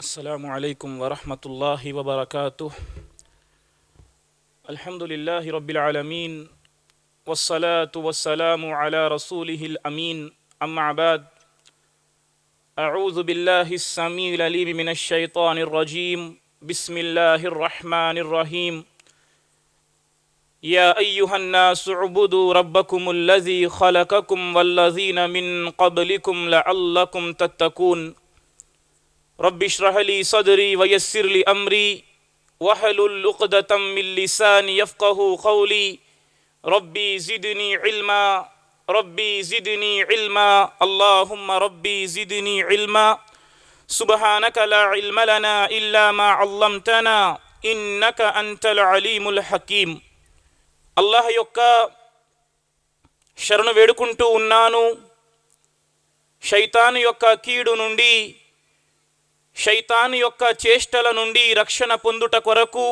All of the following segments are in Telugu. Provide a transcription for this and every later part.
السلام عليكم ورحمة الله وبركاته. الحمد لله رب العالمين والصلاة والسلام على رسوله الأمين. أما بعد، أعوذ بالله السميع العليم من الشيطان الرجيم. بسم الله الرحمن الرحيم. يا أيها الناس اعبدوا ربكم الذي خلقكم والذين من قبلكم لعلكم تتقون. رب اشرح لي صدري ويسر لي أمري واحلل عقدة من لساني يفقهوا قولي. ربي زدني علما ربي زدني علما اللهم ربي زدني علما. سبحانك لا علم لنا إلا ما علمتنا إنك أنت العليم الحكيم. అల్లాహ్ యొక్క శరణు వేడుకుంటూ ఉన్నాను. శైతాను యొక్క కీడు నుండి, శైతాను యొక్క చేష్టల నుండి రక్షణ పొందుట కొరకు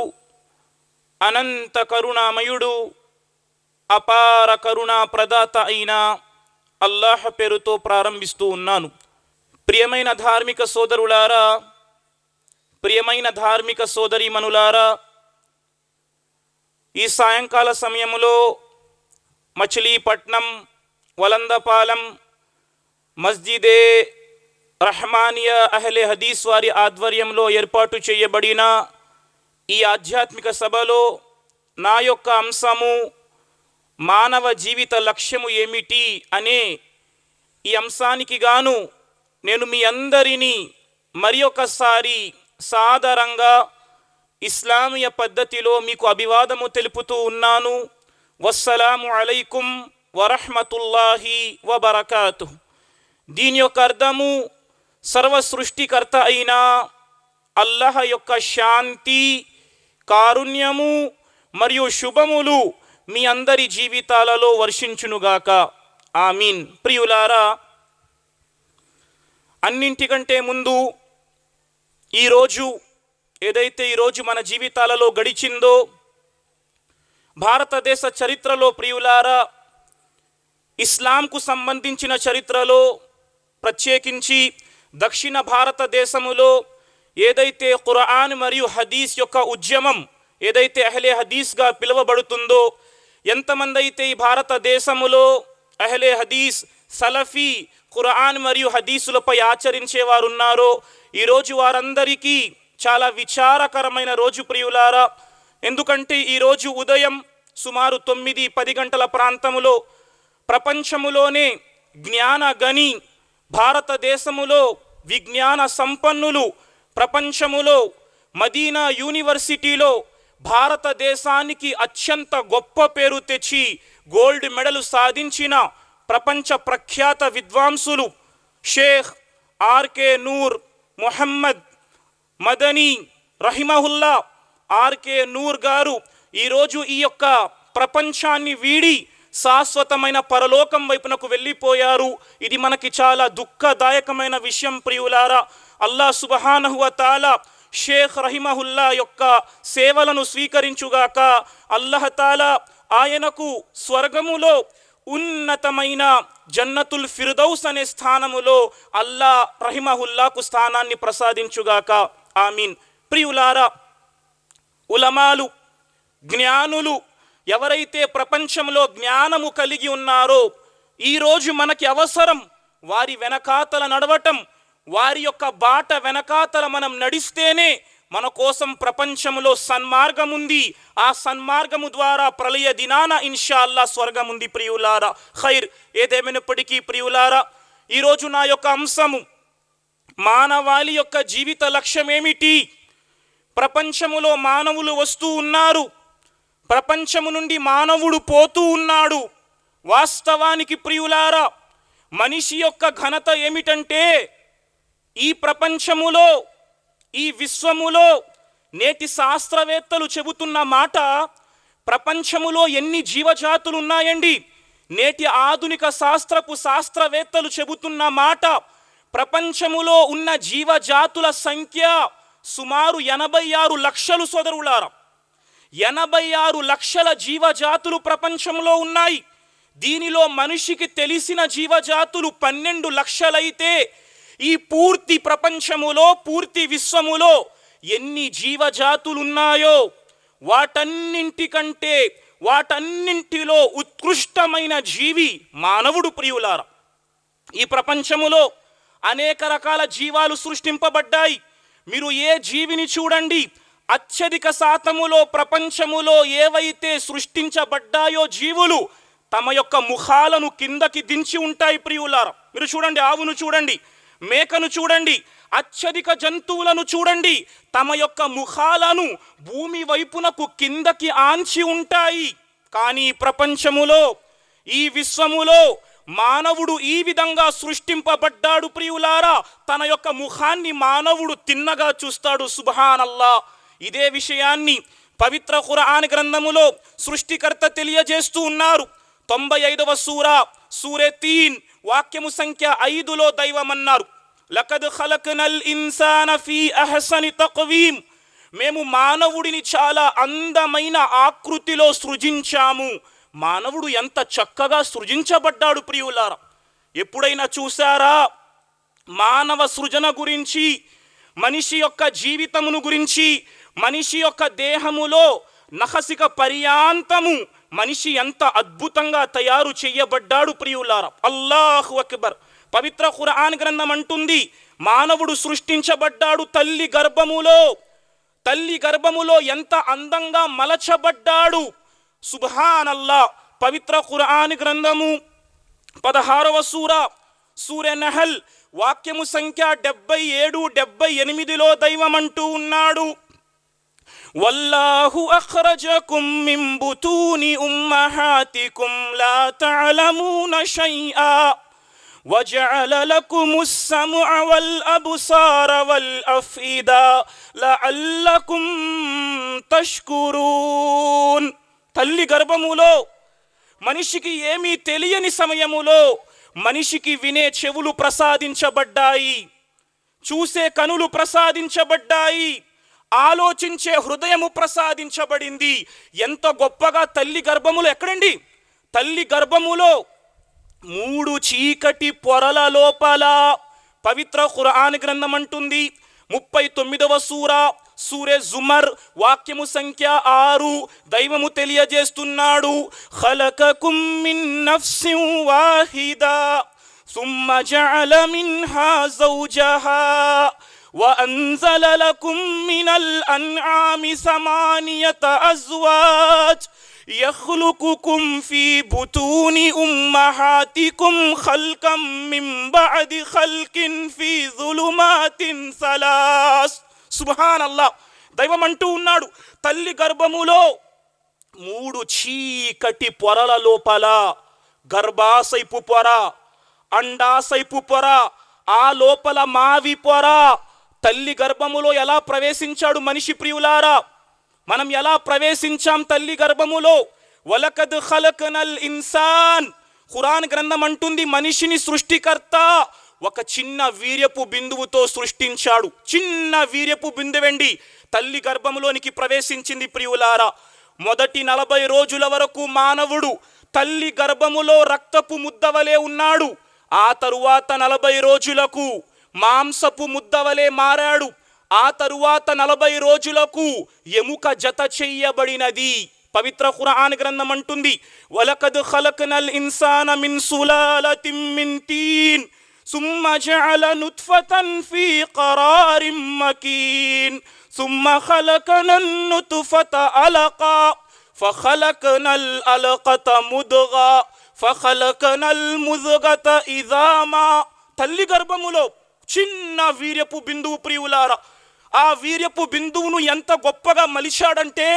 అనంత కరుణామయుడు, అపార కరుణా ప్రదాత అయిన అల్లాహ్ పేరుతో ప్రారంభిస్తూ ఉన్నాను. ప్రియమైన ధార్మిక సోదరులారా, ప్రియమైన ధార్మిక సోదరీమణులారా, ఈ సాయంకాల సమయంలో మచిలీపట్నం వలందపాలెం మస్జిదే రహమానియా అహ్లే హదీస్ వారి ఆధ్వర్యంలో ఏర్పాటు చేయబడిన ఈ ఆధ్యాత్మిక సభలో నా యొక్క అంశము మానవ జీవిత లక్ష్యము ఏమిటి అనే ఈ అంశానికి గాను నేను మీ అందరినీ మరి ఒకసారి సాదరంగా ఇస్లామీయ పద్ధతిలో మీకు అభివాదము తెలుపుతూ ఉన్నాను. వస్సలాము అలైకుం వరహ్మతుల్లాహి వబరకాతుహ్. దీని యొక్క అర్థము సర్వ సృష్టికర్త అయిన అల్లాహ్ యొక్క శాంతి, కారుణ్యము మరియు శుభములు మీ అందరి జీవితాలలో వర్షించునుగాక. ఆమీన్. ప్రియులారా, అన్నింటికంటే ముందు ఈరోజు ఏదైతే ఈరోజు మన జీవితాలలో గడిచిందో, భారతదేశ చరిత్రలో ప్రియులారా, ఇస్లాంకు సంబంధించిన చరిత్రలో ప్రత్యేకించి దక్షిణ భారతదేశములో ఏదైతే ఖురాన్ మరియు హదీస్ యొక్క ఉద్యమం ఏదైతే అహ్లే హదీస్గా పిలువబడుతుందో, ఎంతమంది అయితే ఈ భారతదేశములో అహ్లే హదీస్, సలఫీ, ఖురాన్ మరియు హదీసులపై ఆచరించేవారు ఉన్నారో, ఈరోజు వారందరికీ చాలా విచారకరమైన రోజు ప్రియులారా. ఎందుకంటే ఈరోజు ఉదయం సుమారు 9-10 గంటల ప్రాంతములో ప్రపంచములోనే జ్ఞాన గని, భారతదేశములో విజ్ఞాన సంపన్నులు, ప్రపంచములో మదీనా యూనివర్సిటీలో భారతదేశానికి అత్యంత గొప్ప పేరు తెచ్చి గోల్డ్ మెడల్ సాధించిన ప్రపంచ ప్రఖ్యాత విద్వాంసులు షేఖ్ ఆర్కే నూర్ మొహమ్మద్ మదనీ రహిమహుల్లా ఆర్కే నూర్ గారు ఈరోజు ఈ యొక్క ప్రపంచాన్ని వీడి శాశ్వతమైన పరలోకం వైపునకు వెళ్ళిపోయారు. ఇది మనకి చాలా దుఃఖదాయకమైన విషయం ప్రియులారా. అల్లాహ్ సుబ్హానహు వ తఆలా షేఖ్ రహిమహుల్లా యొక్క సేవలను స్వీకరించుగాక. అల్లాహ్ తాలా ఆయనకు స్వర్గములో ఉన్నతమైన జన్నతుల్ ఫిర్దౌస్ అనే స్థానములో అల్లా రహిమహుల్లాకు స్థానాన్ని ప్రసాదించుగాక. ఆమీన్. ప్రియులారా, ఉలమాలు, జ్ఞానులు ఎవరైతే ప్రపంచంలో జ్ఞానము కలిగి ఉన్నారో, ఈరోజు మనకి అవసరం వారి వెనకాతల నడవటం. వారి యొక్క బాట వెనకాతల మనం నడిస్తేనే మన కోసం ప్రపంచంలో సన్మార్గం ఉంది. ఆ సన్మార్గము ద్వారా ప్రళయ దినాన ఇన్షా అల్లా స్వర్గం ఉంది ప్రియులారా. ఖైర్, ఏదేమైనప్పటికీ ప్రియులారా, ఈరోజు నా యొక్క అంశము మానవాళి యొక్క జీవిత లక్ష్యం ఏమిటి. ప్రపంచములో మానవులు వస్తూ ఉన్నారు, ప్రపంచము నుండి మానవుడు పోతూ ఉన్నాడు. వాస్తవానికి ప్రియులారా, మనిషి యొక్క ఘనత ఏమిటంటే, ఈ ప్రపంచములో, ఈ విశ్వములో నేటి శాస్త్రవేత్తలు చెబుతున్న మాట, ప్రపంచములో ఎన్ని జీవజాతులు ఉన్నాయండి. నేటి ఆధునిక శాస్త్రవేత్తలు చెబుతున్న మాట, ప్రపంచములో ఉన్న జీవజాతుల సంఖ్య సుమారు 86 లక్షలు సోదరులారా. 86 లక్షల జీవజాతులు ప్రపంచంలో ఉన్నాయి. దీనిలో మనిషికి తెలిసిన జీవజాతులు 12 లక్షలైతే ఈ పూర్తి ప్రపంచములో, పూర్తి విశ్వములో ఎన్ని జీవజాతులున్నాయో వాటన్నింటిలో ఉత్కృష్టమైన జీవి మానవుడు ప్రియులారా. ఈ ప్రపంచములో అనేక రకాల జీవాలు సృష్టింపబడ్డాయి. మీరు ఏ జీవిని చూడండి, అత్యధిక శాతములో ప్రపంచములో ఏవైతే సృష్టించబడ్డాయో జీవులు తమ యొక్క ముఖాలను కిందకి దించి ఉంటాయి ప్రియులారా. మీరు చూడండి, ఆవును చూడండి, మేకను చూడండి, అత్యధిక జంతువులను చూడండి, తమ యొక్క ముఖాలను భూమి వైపునకు కిందకి ఆంచి ఉంటాయి. కానీ ప్రపంచములో, ఈ విశ్వములో మానవుడు ఈ విధంగా సృష్టింపబడ్డాడు ప్రియులారా. తన యొక్క ముఖాన్ని మానవుడు తిన్నగా చూస్తాడు. సుబ్హానల్లా. ఇదే విషయాన్ని పవిత్ర ఖురాన్ గ్రంథములో సృష్టికర్త తెలియజేస్తూ ఉన్నారు. 95వ సూరే 3 వాక్యము సంఖ్య 5లో దైవమన్నారు, లకద్ ఖలక్నల్ ఇన్సాన ఫీ అహ్సని తక్వీమ్. మేము మానవుడిని చాలా అందమైన ఆకృతిలో సృజించాము. మానవుడు ఎంత చక్కగా సృజించబడ్డాడు ప్రియులారా. ఎప్పుడైనా చూసారా మానవ సృజన గురించి, మనిషి యొక్క జీవితమును గురించి, మనిషి యొక్క దేహములో నఖసిక పర్యాంతము మనిషి ఎంత అద్భుతంగా తయారు చేయబడ్డాడు ప్రియులారా. అల్లాహు అక్బర్. పవిత్ర ఖురాన్ గ్రంథం అంటుంది, మానవుడు సృష్టించబడ్డాడు తల్లి గర్భములో ఎంత అందంగా మలచబడ్డాడు. సుబ్హానల్లా. పవిత్ర ఖురాన్ గ్రంథము 16వ సూరే నహల్ వాక్యము సంఖ్య 77-78లో దైవమంటూ ఉన్నాడు, వల్లాహు అఖ్రజకుం మిన్ బుతూని ఉమ్మహాతికుం లా తఅలమూన షైఆ వజఅల లకుముస్ సమఅ వల్ అబ్సార వల్ అఫ్ఇదా లఅల్లకుం తష్కురూన్. తల్లి గర్భములో మనిషికి ఏమీ తెలియని సమయములో మనిషికి వినే చెవులు ప్రసాదించబడ్డాయి, చూసే కనులు ప్రసాదించబడ్డాయి, ఆలోచించే హృదయము ప్రసాదించబడింది. ఎంత గొప్పగా తల్లి గర్భములో, ఎక్కడండి తల్లి గర్భములో 3 చీకటి పొరల లోపల పవిత్ర ఖురాన్ గ్రంథం అంటుంది 39వ సూరే జుమర్ వాక్యము సంఖ్య 6 దైవము తెలియజేస్తున్నాడు, ఖలకకుం మిన్ నఫ్సిన్ వాహిదా సుమ్మ జఅల మిన్హా జౌజహా وأنزل لكم من الأنعام 8 أزواج يخلقكم في بطون أمهاتكم خلقا من بعد خلق في ظلمات 3. సుబ్హానల్లా. దైవం అంటూ ఉన్నాడు, తల్లి గర్భములో 3 చీకటి పొరల లోపల గర్భాశయపు పొర, అండాశయపు పొర, ఆ లోపల మావి పొర. తల్లి గర్భములో ఎలా ప్రవేశించాడు మనిషి ప్రియులారా? మనం ఎలా ప్రవేశించాం తల్లి గర్భములో? వలకద్ ఖలక్నల్ ఇన్సాన్. ఖురాన్ గ్రంథం అంటుంది, మనిషిని సృష్టికర్త ఒక చిన్న వీర్యపు బిందువుతో సృష్టించాడు. చిన్న వీర్యపు బిందువెండి తల్లి గర్భములోనికి ప్రవేశించింది ప్రియులారా. మొదటి 40 రోజుల వరకు మానవుడు తల్లి గర్భములో రక్తపు ముద్దవలే ఉన్నాడు. ఆ తరువాత 40 రోజులకు మాంసపు ముద్దవలే మారాడు. ఆ తరువాత 40 రోజులకు ఎముక జత చెయ్యబడినది. పవిత్ర ఖురాన్ గ్రంథం అంటుంది, వలకద్ ఖలక్నల్ ఇన్సాన మిన్ సులాలతిన్ మిన్ తీన్ సుమ్మ జఅల నుత్ఫతన్ ఫీ ఖరారిన్ మకీన్ సుమ్మ ఖలక్నన్ నుత్ఫత అలకా ఫఖలక్నల్ అలకత ముద్గా ఫఖలక్నల్ ముద్గత ఇదామా. తల్లి గర్భములో చిన్న వీర్యపు బిందువు ప్రియులారా. ఆ వీర్యపు బిందువును ఎంత గొప్పగా మలిచాడంటే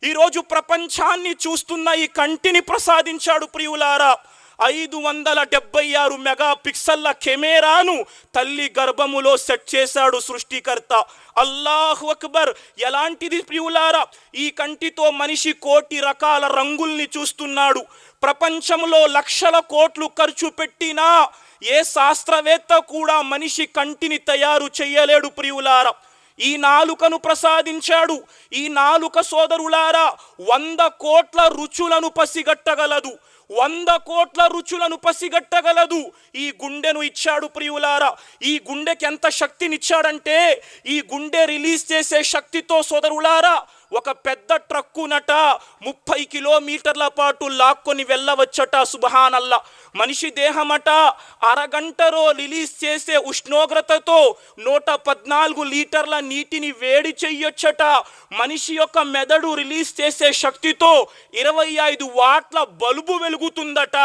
ఈరోజు ప్రపంచాన్ని చూస్తున్న ఈ కంటిని ప్రసాదించాడు ప్రియులారా. 576 మెగాపిక్సెల్ల కెమెరాను తల్లి గర్భములో సెట్ చేశాడు సృష్టికర్త. అల్లాహు అక్బర్. ఎలాంటిది ప్రియులారా? ఈ కంటితో మనిషి 1 కోటి రకాల రంగుల్ని చూస్తున్నాడు. ప్రపంచంలో లక్షల కోట్లు ఖర్చు పెట్టినా ఏ శాస్త్రవేత్త కూడా మనిషి కంటిని తయారు చేయలేడు ప్రియులారా. ఈ నాలుకను ప్రసాదించాడు. ఈ నాలుక సోదరులారా 100 కోట్ల రుచులను పసిగట్టగలదు. 100 కోట్ల రుచులను పసిగట్టగలదు. ఈ గుండెను ఇచ్చాడు ప్రియులారా. ఈ గుండెకి ఎంత శక్తినిచ్చాడంటే, ఈ గుండె రిలీజ్ చేసే శక్తితో సోదరులారా ఒక పెద్ద ట్రక్కునట 30 కిలోమీటర్ల పాటు లాక్కొని వెళ్ళవచ్చట. సుబ్హానల్లా. మనిషి దేహమట అరగంటలో రిలీజ్ చేసే ఉష్ణోగ్రతతో 114 లీటర్ల నీటిని వేడి చెయ్యొచ్చట. మనిషి యొక్క మెదడు రిలీజ్ చేసే శక్తితో 25 వాట్ల బల్బు వెలుగుతుందట.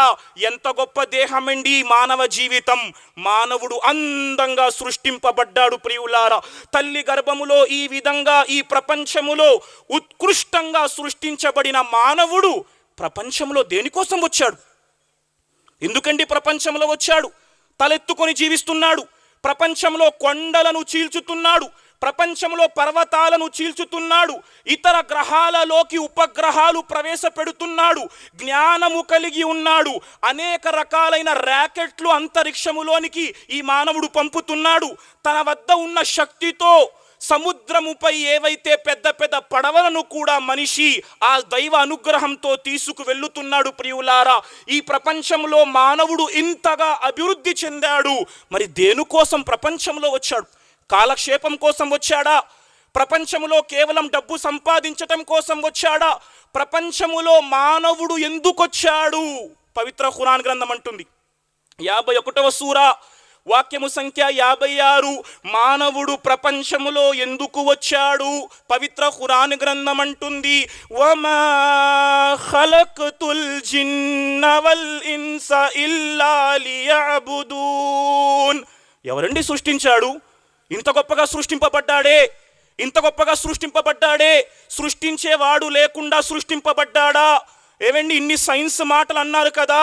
ఎంత గొప్ప దేహమండి మానవ జీవితం. మానవుడు అందంగా సృష్టింపబడ్డాడు ప్రియులారా. తల్లి గర్భములో ఈ విధంగా ఈ ప్రపంచములో ఉత్కృష్టంగా సృష్టించబడిన మానవుడు ప్రపంచంలో దేనికోసం వచ్చాడు? ఎందుకండి ప్రపంచంలో వచ్చాడు? తలెత్తుకొని జీవిస్తున్నాడు. ప్రపంచంలో కొండలను చీల్చుతున్నాడు. ప్రపంచంలో పర్వతాలను చీల్చుతున్నాడు. ఇతర గ్రహాలలోకి ఉపగ్రహాలు ప్రవేశపెడుతున్నాడు. జ్ఞానము కలిగి ఉన్నాడు. అనేక రకాలైన ర్యాకెట్లు అంతరిక్షములోనికి ఈ మానవుడు పంపుతున్నాడు. తన వద్ద ఉన్న శక్తితో సముద్రముపై ఏవైతే పెద్ద పెద్ద పడవలను కూడా మనిషి ఆ దైవ అనుగ్రహంతో తీసుకు వెళ్ళుతున్నాడు ప్రియులారా. ఈ ప్రపంచంలో మానవుడు ఇంతగా అభివృద్ధి చెందాడు. మరి దేనికోసం ప్రపంచంలో వచ్చాడు? కాలక్షేపం కోసం వచ్చాడా? ప్రపంచంలో కేవలం డబ్బు సంపాదించటం కోసం వచ్చాడా? ప్రపంచములో మానవుడు ఎందుకు వచ్చాడు? పవిత్ర ఖురాన్ గ్రంథం అంటుంది, 51వ సూరా వాక్యము సంఖ్య 56, మానవుడు ప్రపంచములో ఎందుకు వచ్చాడు? పవిత్ర ఖురాన్ గ్రంథం అంటుంది, వమా ఖలక్తుల్ జిన్న వల్ ఇన్స ఇల్లా లియఅబుదూన్. ఎవరండి సృష్టించాడు? ఇంత గొప్పగా సృష్టింపబడ్డాడే, ఇంత గొప్పగా సృష్టింపబడ్డాడే. సృష్టించేవాడు లేకుండా సృష్టింపబడ్డాడా? ఏవండి ఇన్ని సైన్స్ మాటలు అన్నారు కదా,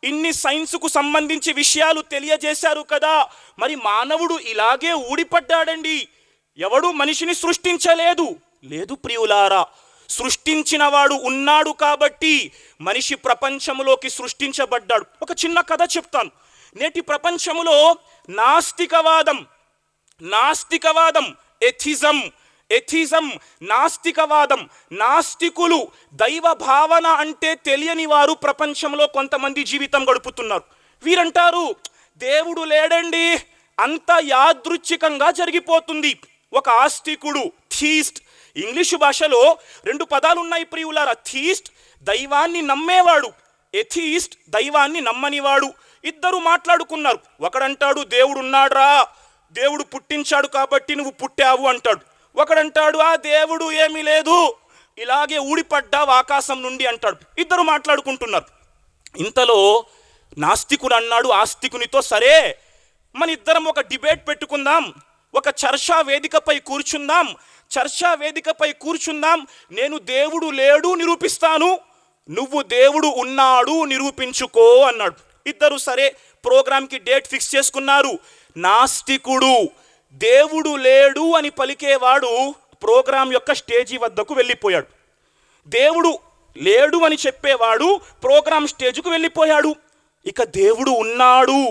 ఇన్ని సైన్స్కు సంబంధించి విషయాలు తెలియజేశారు కదా. మరి మానవుడు ఇలాగే ఊడిపడ్డాడండి. ఎవడు మనిషిని సృష్టించలేదు. లేదు ప్రియులారా, సృష్టించిన వాడు ఉన్నాడు కాబట్టి మనిషి ప్రపంచంలోకి సృష్టించబడ్డాడు. ఒక చిన్న కథ చెప్తాను. నేటి ప్రపంచంలో నాస్తికవాదం ఎథిజం నాస్తికవాదం, నాస్తికులు, దైవ భావన అంటే తెలియని వారు ప్రపంచంలో కొంతమంది జీవితం గడుపుతున్నారు. వీరంటారు దేవుడు లేడండి, అంత యాదృచ్ఛికంగా జరిగిపోతుంది. ఒక ఆస్తికుడు, థీస్ట్, ఇంగ్లీషు భాషలో 2 పదాలు ఉన్నాయి ప్రియులారా. థీస్ట్ దైవాన్ని నమ్మేవాడు, ఎథీస్ట్ దైవాన్ని నమ్మనివాడు. ఇద్దరు మాట్లాడుకున్నారు. ఒకడంటాడు దేవుడు ఉన్నాడ్రా, దేవుడు పుట్టించాడు కాబట్టి నువ్వు పుట్టావు అంటాడు. ఒకడంటాడు ఆ దేవుడు ఏమీ లేదు, ఇలాగే ఊడిపడ్డావు ఆకాశం నుండి అంటాడు. ఇద్దరు మాట్లాడుకుంటున్నారు. ఇంతలో నాస్తికుడు అన్నాడు ఆస్తికునితో, సరే మన ఇద్దరం ఒక డిబేట్ పెట్టుకుందాం, ఒక చర్చా వేదికపై కూర్చుందాం. నేను దేవుడు లేడు నిరూపిస్తాను, నువ్వు దేవుడు ఉన్నాడు నిరూపించుకో అన్నాడు. ఇద్దరు సరే ప్రోగ్రామ్కి డేట్ ఫిక్స్ చేసుకున్నారు. నాస్తికుడు దేవుడు లేడు అని పలికేవాడు ప్రోగ్రాం యొక్క స్టేజీ వద్దకు వెళ్ళిపోయాడు. దేవుడు లేడు అని చెప్పేవాడు ప్రోగ్రాం స్టేజ్కు వెళ్ళిపోయాడు. ఇక దేవుడు ఉన్నాడు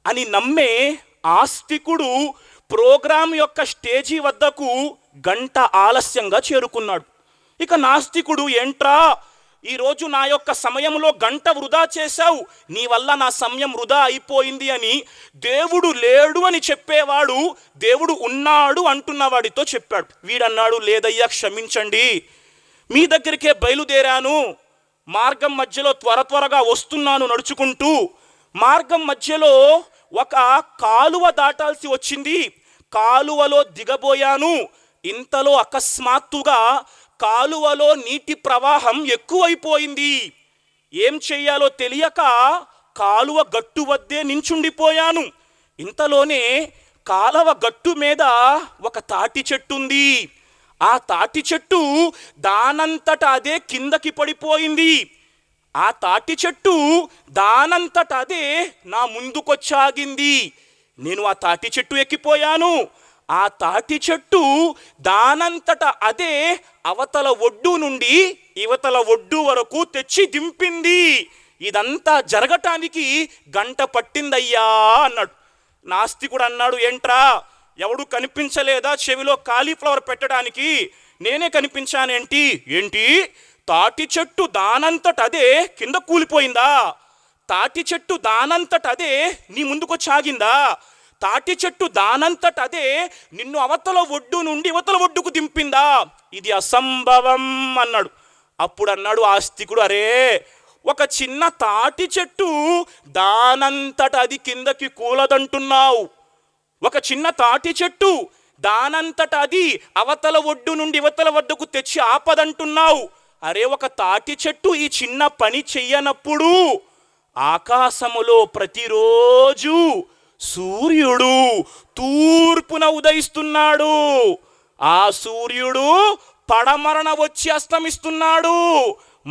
అని నమ్మే ఆస్తికుడు ప్రోగ్రాం యొక్క స్టేజీ వద్దకు గంట ఆలస్యంగా చేరుకున్నాడు. ఇక నాస్తికుడు, ఏంట్రా ఈరోజు నా యొక్క సమయంలో గంట వృధా చేశావు, నీ వల్ల నా సమయం వృధా అయిపోయింది అని దేవుడు లేడు అని చెప్పేవాడు దేవుడు ఉన్నాడు అంటున్నవాడితో చెప్పాడు. వీడన్నాడు, లేదయ్యా క్షమించండి, మీ దగ్గరికే బయలుదేరాను, మార్గం మధ్యలో త్వరగా వస్తున్నాను నడుచుకుంటూ. మార్గం మధ్యలో ఒక కాలువ దాటాల్సి వచ్చింది, కాలువలో దిగబోయాను. ఇంతలో అకస్మాత్తుగా కాలువలో నీటి ప్రవాహం ఎక్కువైపోయింది. ఏం చెయ్యాలో తెలియక కాలువ గట్టు వద్దే నించుండిపోయాను. ఇంతలోనే కాలువ గట్టు మీద ఒక తాటి చెట్టు ఉంది. ఆ తాటి చెట్టు దానంతట అదే కిందకి పడిపోయింది. ఆ తాటి చెట్టు దానంతట అదే నా ముందుకొచ్చాగింది. నేను ఆ తాటి చెట్టు ఎక్కిపోయాను. ఆ తాటి చెట్టు దానంతట అదే అవతల ఒడ్డు నుండి ఇవతల ఒడ్డు వరకు తెచ్చి దింపింది. ఇదంతా జరగటానికి గంట పట్టిందయ్యా అన్నాడు. నాస్తికుడు అన్నాడు, ఏంట్రా ఎవడు కనిపించలేదా చెవిలో కాలీఫ్లవర్ పెట్టడానికి? నేనే కనిపించానేంటి? ఏంటి తాటి చెట్టు దానంతట అదే కింద కూలిపోయిందా? తాటి చెట్టు దానంతట అదే నీ ముందుకొచ్చి ఆగిందా? తాటి చెట్టు దానంతట అదే నిన్ను అవతల ఒడ్డు నుండి ఇవతల ఒడ్డుకు దింపిందా? ఇది అసంభవం అన్నాడు. అప్పుడు అన్నాడు ఆస్తికుడు, అరే ఒక చిన్న తాటి చెట్టు దానంతట అది కిందకి కూలదంటున్నావు, ఒక చిన్న తాటి చెట్టు దానంతట అది అవతల ఒడ్డు నుండి ఇవతల ఒడ్డుకు తెచ్చి ఆపదంటున్నావు. అరే ఒక తాటి చెట్టు ఈ చిన్న పని చెయ్యనప్పుడు ఆకాశములో ప్రతిరోజు సూర్యుడు తూర్పున ఉదయిస్తున్నాడు, ఆ సూర్యుడు పడమరన వచ్చి అస్తమిస్తున్నాడు.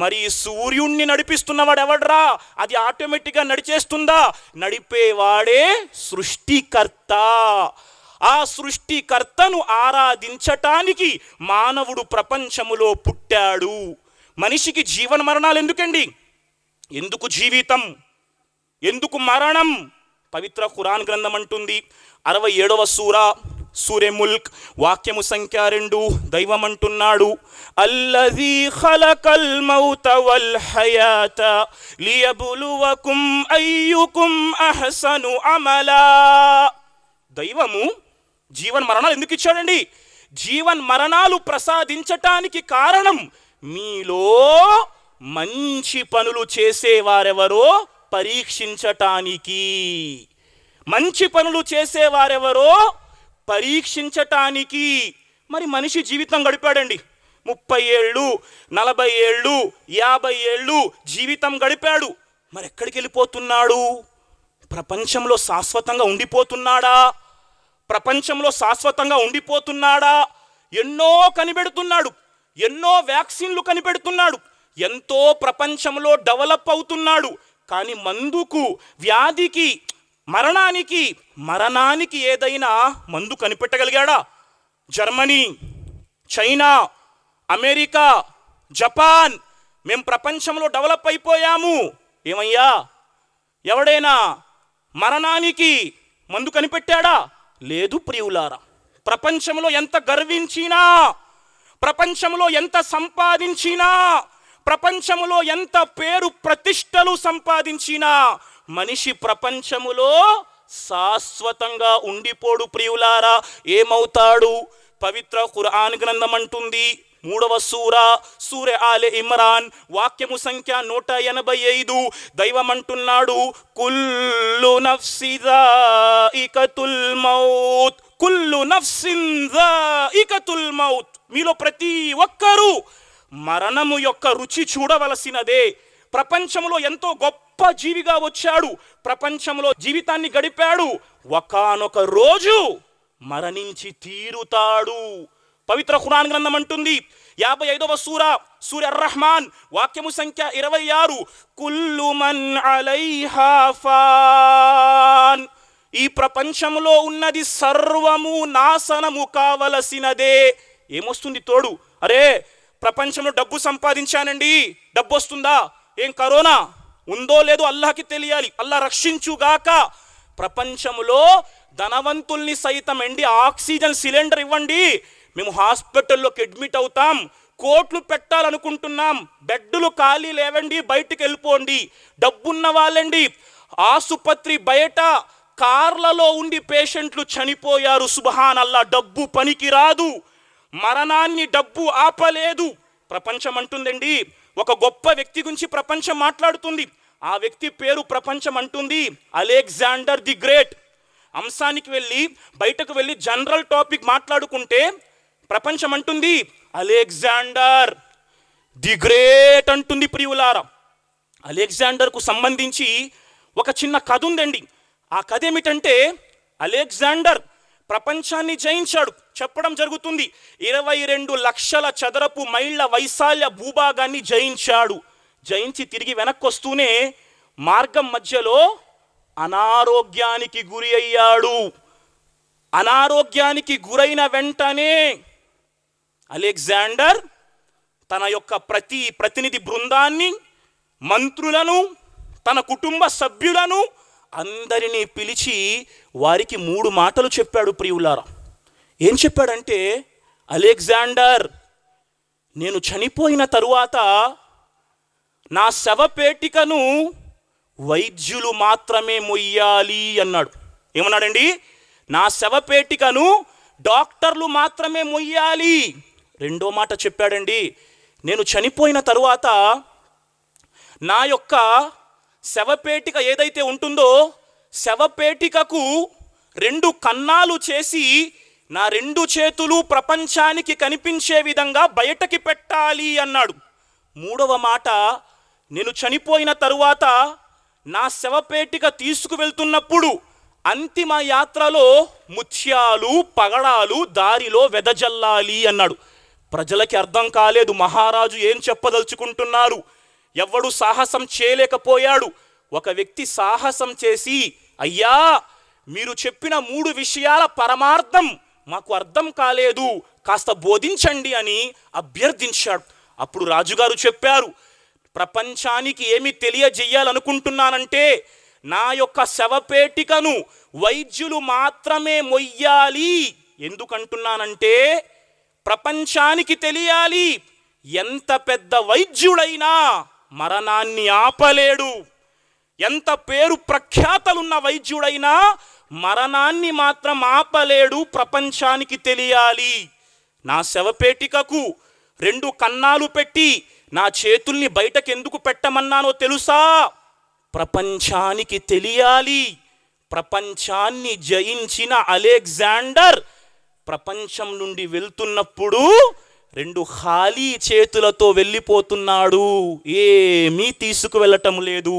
మరి సూర్యుణ్ణి నడిపిస్తున్నవాడు ఎవడ్రా? అది ఆటోమేటిక్గా నడిచేస్తుందా? నడిపేవాడే సృష్టికర్త. ఆ సృష్టికర్తను ఆరాధించటానికి మానవుడు ప్రపంచములో పుట్టాడు. మనిషికి జీవన మరణాలు ఎందుకండి? ఎందుకు జీవితం, ఎందుకు మరణం? పవిత్ర ఖురాన్ గ్రంథం అంటుంది 67వ సూరే ముల్క్ వాక్యము సంఖ్య 2, దైవం అంటున్నాడు, అల్లజీ ఖలకల్ మౌత వల్ హయాత లియబ్లువకుం అయ్యుకుం అహ్సను అమలా. దైవము జీవన్ మరణాలు ఎందుకు ఇచ్చాడండి? జీవన్ మరణాలు ప్రసాదించటానికి కారణం మీలో మంచి పనులు చేసేవారెవరో పరీక్షించటానికి. మంచి పనులు చేసేవారెవరో పరీక్షించటానికి. మరి మనిషి జీవితం గడిపాడండి, 30 ఏళ్ళు, 40 ఏళ్ళు, 50 ఏళ్ళు జీవితం గడిపాడు. మరి ఎక్కడికి వెళ్ళిపోతున్నాడు? ప్రపంచంలో శాశ్వతంగా ఉండిపోతున్నాడా? ప్రపంచంలో శాశ్వతంగా ఉండిపోతున్నాడా? ఎన్నో కనిపెడుతున్నాడు, ఎన్నో వ్యాక్సిన్లు కనిపెడుతున్నాడు, ఎంతో ప్రపంచంలో డెవలప్ అవుతున్నాడు. కానీ మందుకు, వ్యాధికి, మరణానికి ఏదైనా మందు కనిపెట్టగలిగాడా? జర్మనీ, చైనా, అమెరికా, జపాన్, మేము ప్రపంచంలో డెవలప్ అయిపోయాము. ఏమయ్యా, ఎవడైనా మరణానికి మందు కనిపెట్టాడా? లేదు ప్రియులారా. ప్రపంచంలో ఎంత గర్వించినా, ప్రపంచంలో ఎంత సంపాదించినా, ప్రపంచములో ఎంత పేరు ప్రతిష్టలు సంపాదించినా మనిషి ప్రపంచములో శాశ్వతంగా ఉండిపోడు ప్రియులారా. ఏమవుతాడు? పవిత్ర ఖురాన్ గ్రంథం అంటుంది 3వ సూరే ఆలే ఇమ్రాన్ వాక్యము సంఖ్య 185, దైవం అంటున్నాడు, కుల్లు నఫ్సి జాయికతుల్ మౌత్, కుల్లు నఫ్సిన్ జాయికతుల్ మౌత్. మీలో ప్రతి ఒక్కరూ మరణము యొక్క రుచి చూడవలసినదే. ప్రపంచంలో ఎంతో గొప్ప జీవిగా వచ్చాడు, ప్రపంచంలో జీవితాన్ని గడిపాడు, ఒకానొక రోజు మరణించి తీరుతాడు. పవిత్ర ఖురాన్ గ్రంథం అంటుంది 55వ సూర అర్-రహ్మాన్ వాక్యము సంఖ్య 26, కుల్లు మన్ అలైహా ఫాన్. ఈ ప్రపంచంలో ఉన్నది సర్వము నాశనము కావలసినదే. ఏమొస్తుంది తోడు? అరే ప్రపంచంలో డబ్బు సంపాదించానండి, డబ్బు వస్తుందా? ఏం కరోనా ఉందో లేదో అల్లాహకి తెలియాలి, అల్లా రక్షించుగాక. ప్రపంచంలో ధనవంతుల్ని సైతం అండి ఆక్సిజన్ సిలిండర్ ఇవ్వండి, మేము హాస్పిటల్లోకి అడ్మిట్ అవుతాం, కోట్లు పెట్టాలనుకుంటున్నాం, బెడ్డులు ఖాళీ లేవండి, బయటికి వెళ్ళిపోండి. డబ్బున్న వాళ్ళండి ఆసుపత్రి బయట కార్లలో ఉండి పేషెంట్లు చనిపోయారు. సుబ్హానల్లా. డబ్బు పనికి రాదు, మరణాన్ని డబ్బు ఆపలేదు. ప్రపంచం అంటుందండి, ఒక గొప్ప వ్యక్తి గురించి ప్రపంచం మాట్లాడుతుంది. ఆ వ్యక్తి పేరు ప్రపంచం అంటుంది అలెగ్జాండర్ ది గ్రేట్. అంశానికి వెళ్ళి బయటకు వెళ్ళి జనరల్ టాపిక్ మాట్లాడుకుంటే ప్రపంచం అంటుంది అలెగ్జాండర్ ది గ్రేట్ అంటుంది ప్రియులారా. అలెగ్జాండర్కు సంబంధించి ఒక చిన్న కథ ఉందండి. ఆ కథ ఏమిటంటే, అలెగ్జాండర్ ప్రపంచాన్ని జయించాడు. చెప్పడం జరుగుతుంది 22 లక్షల చదరపు మైళ్ళ వైశాల్య భూభాగాన్ని జయించాడు. జయించి తిరిగి వెనక్కి వస్తూనే మార్గం మధ్యలో అనారోగ్యానికి గురి అయ్యాడు. అనారోగ్యానికి గురైన వెంటనే అలెగ్జాండర్ తన యొక్క ప్రతినిధి బృందాన్ని, మంత్రులను, తన కుటుంబ సభ్యులను అందరినీ పిలిచి వారికి 3 మాటలు చెప్పాడు ప్రియులారా. ఏం చెప్పాడంటే, అలెగ్జాండర్ నేను చనిపోయిన తరువాత నా శవపేటికను వైద్యులు మాత్రమే మొయ్యాలి అన్నాడు. ఏమన్నాడండి? నా శవపేటికను డాక్టర్లు మాత్రమే మొయ్యాలి. రెండో మాట చెప్పాడండి, నేను చనిపోయిన తరువాత నా యొక్క శవపేటిక ఏదైతే ఉంటుందో శవపేటికకు 2 కన్నాలు చేసి నా 2 చేతులు ప్రపంచానికి కనిపించే విధంగా బయటకి పెట్టాలి అన్నాడు. మూడవ మాట, నేను చనిపోయిన తరువాత నా శవపేటిక తీసుకువెళ్తున్నప్పుడు అంతిమ యాత్రలో ముత్యాలు పగడాలు దారిలో వెదజల్లాలి అన్నాడు. ప్రజలకి అర్థం కాలేదు మహారాజు ఏం చెప్పదలుచుకుంటున్నారు. ఎవ్వడు సాహసం చేయలేకపోయాడు. ఒక వ్యక్తి సాహసం చేసి, అయ్యా మీరు చెప్పిన 3 విషయాల పరమార్థం మాకు అర్థం కాలేదు, కాస్త బోధించండి అని అభ్యర్థించాడు. అప్పుడు రాజుగారు చెప్పారు, ప్రపంచానికి ఏమి తెలియజేయాలనుకుంటున్నానంటే నా యొక్క శవపేటికను వైద్యులు మాత్రమే మొయ్యాలి. ఎందుకంటున్నానంటే ప్రపంచానికి తెలియాలి, ఎంత పెద్ద వైద్యుడైనా మరణాన్ని ఆపలేడు. ఎంత పేరు ప్రఖ్యాతలున్న వైద్యుడైనా మరణాన్ని మాత్రం ఆపలేడు. ప్రపంచానికి తెలియాలి. నా శవపేటికకు 2 కన్నాలు పెట్టి నా చేతుల్ని బయటకెందుకు పెట్టమన్నానో తెలుసా? ప్రపంచానికి తెలియాలి. ప్రపంచాన్ని జయించిన అలెగ్జాండర్ ప్రపంచం నుండి వెళ్తున్నప్పుడు 2 ఖాళీ చేతులతో వెళ్ళిపోతున్నాడు, ఏమీ తీసుకువెళ్ళటం లేదు.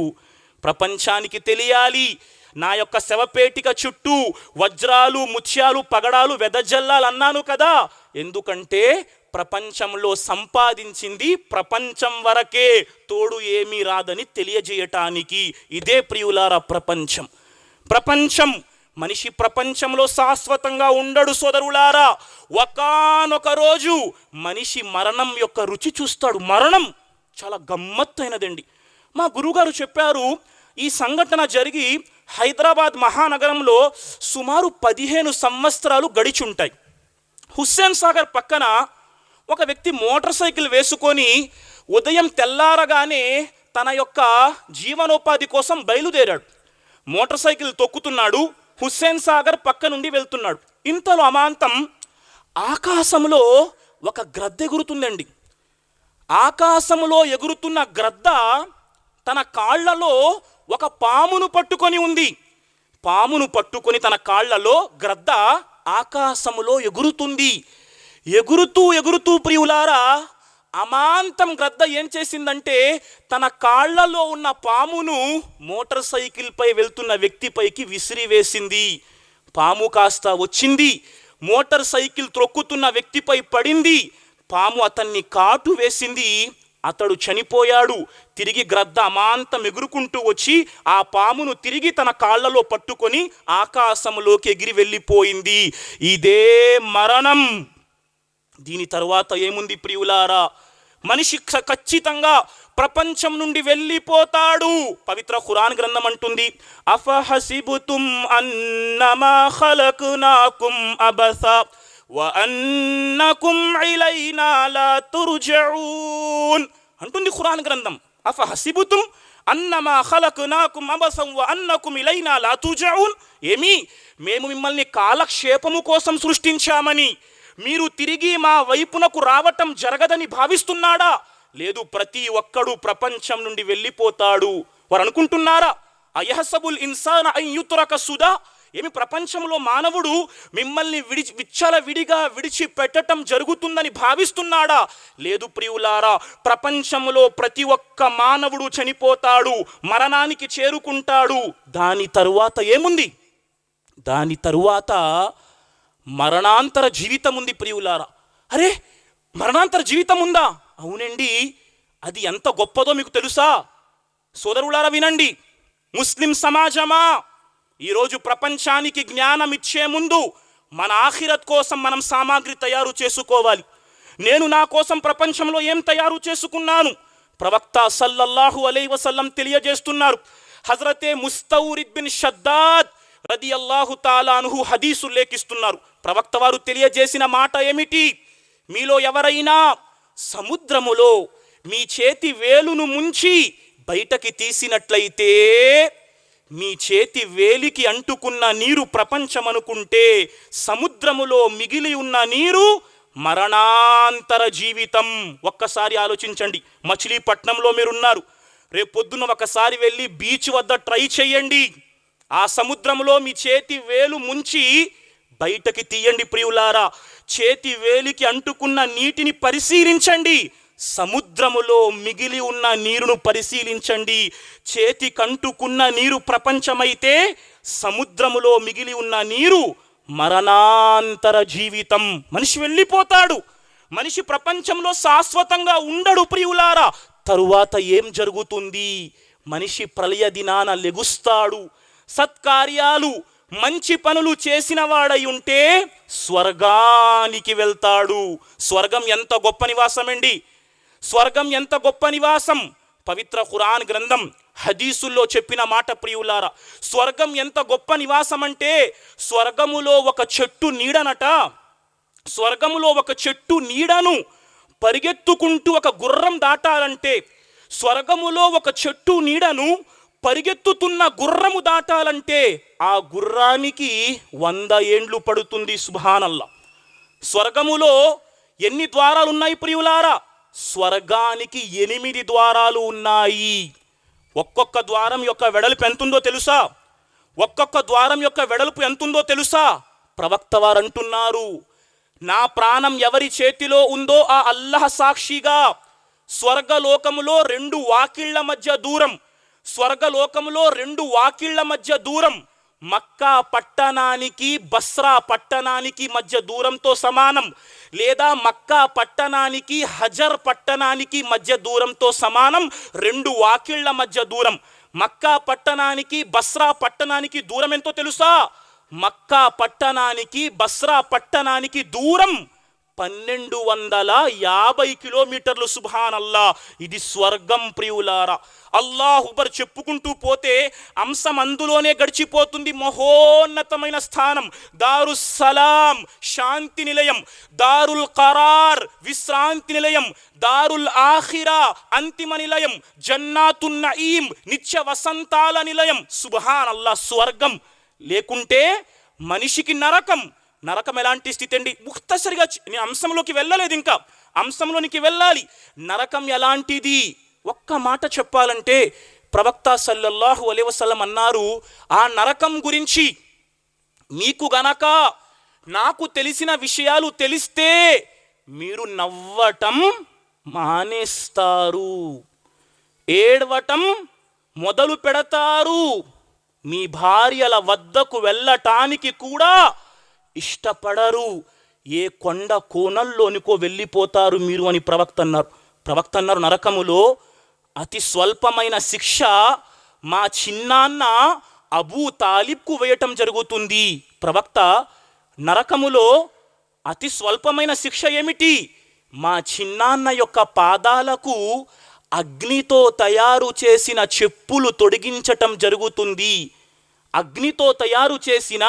ప్రపంచానికి తెలియాలి, నా యొక్క శవపేటిక చుట్టూ వజ్రాలు ముత్యాలు పగడాలు వెదజల్లాలన్నాను కదా. ఎందుకంటే ప్రపంచంలో సంపాదించింది ప్రపంచం వరకే, తోడు ఏమీ రాదని తెలియజేయటానికి. ఇదే ప్రియులారా ప్రపంచం. ప్రపంచం మనిషి ప్రపంచంలో శాశ్వతంగా ఉండడు సోదరులారా. ఒకానొక రోజు మనిషి మరణం యొక్క రుచి చూస్తాడు. మరణం చాలా గమ్మత్తైనదండి. మా గురువుగారు చెప్పారు, ఈ సంఘటన జరిగి హైదరాబాద్ మహానగరంలో సుమారు 15 సంవత్సరాలు గడిచుంటాయి. హుస్సేన్ సాగర్ పక్కన ఒక వ్యక్తి మోటార్ సైకిల్ వేసుకొని ఉదయం తెల్లారగానే తన యొక్క జీవనోపాధి కోసం బయలుదేరాడు. మోటార్ సైకిల్ తొక్కుతున్నాడు, హుస్సేన్ సాగర్ పక్క నుండి వెళ్తున్నాడు. ఇంతలో అమాంతం ఆకాశంలో ఒక గ్రద్ద ఎగురుతుందండి. ఆకాశంలో ఎగురుతున్న గ్రద్ద తన కాళ్లలో ఒక పామును పట్టుకొని ఉంది. పామును పట్టుకొని తన కాళ్లలో గ్రద్ద ఆకాశములో ఎగురుతుంది. ఎగురుతూ ఎగురుతూ ప్రియులారా, అమాంతం గ్రద్ద ఏం చేసిందంటే తన కాళ్లలో ఉన్న పామును మోటార్ సైకిల్పై వెళ్తున్న వ్యక్తిపైకి విసిరివేసింది. పాము కాస్త వచ్చింది, మోటార్ సైకిల్ త్రొక్కుతున్న వ్యక్తిపై పడింది. పాము అతన్ని కాటు వేసింది, అతడు చనిపోయాడు. తిరిగి గ్రద్ద అమాంతం ఎగురుకుంటూ వచ్చి ఆ పామును తిరిగి తన కాళ్లలో పట్టుకొని ఆకాశంలోకి ఎగిరి వెళ్ళిపోయింది. ఇదే మరణం. దీని తరువాత ఏముంది ప్రియులారా? మనిషి ఖచ్చితంగా ప్రపంచం నుండి వెళ్ళిపోతాడు. పవిత్ర ఖురాన్ గ్రంథం అంటుంది, అఫహసిబుతుం అన్నమా ఖలక్నాకుం అబసా వ అన్నకుం ఇలైనా లా తుర్జఊన్ అంటుంది ఖురాన్ గ్రంథం. అఫహసిబుతుం అన్నమా ఖలక్నాకుం అబసా వ అన్నకుం ఇలైనా లా తుర్జఊన్. ఏమి, మేము మిమ్మల్ని కాలక్షేపము కోసం సృష్టించామని మీరు తిరిగి మా వైపునకు రావటం జరగదని భావిస్తున్నాడా? లేదు, ప్రతి ఒక్కడు ప్రపంచం నుండి వెళ్ళిపోతాడు. వారు అనుకుంటున్నారా, అయహసబుల్ ఇన్సాన అన్ యుత్రక సుదా, ఏమి ప్రపంచంలో మానవుడు మిమ్మల్ని విచ్చలవిడిగా విడిచిపెట్టడం జరుగుతుందని భావిస్తున్నాడా? లేదు ప్రియులారా, ప్రపంచంలో ప్రతి ఒక్క మానవుడు చనిపోతాడు, మరణానికి చేరుకుంటాడు. దాని తరువాత ఏముంది? దాని తరువాత మరణాంతర జీవితం ఉంది ప్రియులారా. అరే, మరణాంతర జీవితం ఉందా? అవునండి. అది ఎంత గొప్పదో మీకు తెలుసా? సోదరులారా వినండి. ముస్లిం సమాజమా, ఈరోజు ప్రపంచానికి జ్ఞానం ఇచ్చే ముందు మన ఆఖిరత్ కోసం మనం సామాగ్రి తయారు చేసుకోవాలి. నేను నా కోసం ప్రపంచంలో ఏం తయారు చేసుకున్నాను? ప్రవక్త సల్లల్లాహు అలైహి వసల్లం తెలియజేస్తున్నారు. హజరతే ముస్తౌరిద్ బిన్ షద్దాద్ రదియల్లాహు తాలా అన్హు హదీసు లేఖిస్తున్నారు. ప్రవక్త వారు తెలియజేసిన మాట ఏమిటి? మీలో ఎవరైనా సముద్రములో మీ చేతి వేలును ముంచి బయటకి తీసినట్లయితే మీ చేతి వేలికి అంటుకున్న నీరు ప్రపంచమనుకుంటే సముద్రములో మిగిలి ఉన్న నీరు మరణాంతర జీవితం. ఒక్కసారి ఆలోచించండి. మచిలీపట్నంలో మీరున్నారు, రేపు పొద్దున ఒకసారి వెళ్ళి బీచ్ వద్ద ట్రై చేయండి. ఆ సముద్రంలో మీ చేతి వేలు ముంచి బయటకి తీయండి ప్రియులారా. చేతి వేలికి అంటుకున్న నీటిని పరిశీలించండి, సముద్రములో మిగిలి ఉన్న నీరును పరిశీలించండి. చేతి కంటుకున్న నీరు ప్రపంచమైతే సముద్రములో మిగిలి ఉన్న నీరు మరణాంతర జీవితం. మనిషి వెళ్ళిపోతాడు, మనిషి ప్రపంచంలో శాశ్వతంగా ఉండడు ప్రియులారా. తరువాత ఏం జరుగుతుంది? మనిషి ప్రళయ దినాన లెగుస్తాడు. సత్కార్యాలు మంచి పనులు చేసిన వాడై ఉంటే స్వర్గానికి వెళ్తాడు. స్వర్గం ఎంత గొప్ప నివాసం అండి! స్వర్గం ఎంత గొప్ప నివాసం! పవిత్ర ఖురాన్ గ్రంథం హదీసుల్లో చెప్పిన మాట ప్రియులారా. స్వర్గం ఎంత గొప్ప నివాసం అంటే స్వర్గములో ఒక చెట్టు నీడనట, స్వర్గములో ఒక చెట్టు నీడను పరిగెత్తుకుంటూ ఒక గుర్రం దాటాలంటే, స్వర్గములో ఒక చెట్టు నీడను పరిగెత్తుతున్న గుర్రము దాటాలంటే ఆ గుర్రానికి 100 ఏండ్లు పడుతుంది. సుబ్హానల్లా. స్వర్గములో ఎన్ని ద్వారాలు ఉన్నాయి ప్రియులారా? స్వర్గానికి 8 ద్వారాలు ఉన్నాయి. ఒక్కొక్క ద్వారం యొక్క వెడల్పు ఎంతుందో తెలుసా? ఒక్కొక్క ద్వారం యొక్క వెడల్పు ఎంతుందో తెలుసా? ప్రవక్త వారు అంటున్నారు, నా ప్రాణం ఎవరి చేతిలో ఉందో ఆ అల్లాహ్ సాక్షిగా స్వర్గలోకములో 2 వాకిళ్ల మధ్య దూరం, స్వర్గలోకములో 2 వాకిళ్ల మధ్య దూరం మక్కా పట్టణానికి బస్రా పట్టణానికి మధ్య దూరంతో సమానం, లేదా మక్కా పట్టణానికి హజర్ పట్టణానికి మధ్య దూరంతో సమానం. 2 వాకిళ్ల మధ్య దూరం. మక్కా పట్టణానికి బస్రా పట్టణానికి దూరం ఎంతో తెలుసా? మక్కా పట్టణానికి బస్రా పట్టణానికి దూరం 1250 కిలోమీటర్లు. సుబ్హానల్లా. ఇది స్వర్గం ప్రియులారా. అల్లాహ్ అక్బర్ చెప్పుకుంటూ పోతే అంశం అందులోనే గడిచిపోతుంది. మహోన్నతమైన స్థానం దారుస్సలాం శాంతి నిలయం, దారుల్ ఖరార్ విశ్రాంతి నిలయం, దారుల్ ఆఖిరా అంతిమ నిలయం, జన్నాతున్ నయీం నిత్య వసంతాల నిలయం. సుబ్హానల్లా. స్వర్గం లేకుంటే మనిషికి నరకం. నరకం ఎలాంటి స్థితి అండి? ముఖ్తసరిగా నేను అంశంలోకి వెళ్ళలేదు, ఇంకా అంశంలోనికి వెళ్ళాలి. నరకం ఎలాంటిది ఒక్క మాట చెప్పాలంటే ప్రవక్త సల్లల్లాహు అలైహి వసల్లం అన్నారు, ఆ నరకం గురించి మీకు గనక నాకు తెలిసిన విషయాలు తెలిస్తే మీరు నవ్వటం మానేస్తారు, ఏడవటం మొదలు పెడతారు, మీ భార్యల వద్దకు వెళ్ళటానికి కూడా ఇష్టపడరు, ఏ కొండ కోణంలోనికో వెళ్ళిపోతారు మీరు అని ప్రవక్త అన్నారు. నరకములో అతి స్వల్పమైన శిక్ష మా చిన్నాన్న అబూ తాలిబ్కు వేయటం జరుగుతుంది. ప్రవక్త, నరకములో అతి స్వల్పమైన శిక్ష ఏమిటి? మా చిన్నాన్న యొక్క పాదాలకు అగ్నితో తయారు చేసిన చెప్పులు తొడిగించటం జరుగుతుంది. అగ్నితో తయారు చేసిన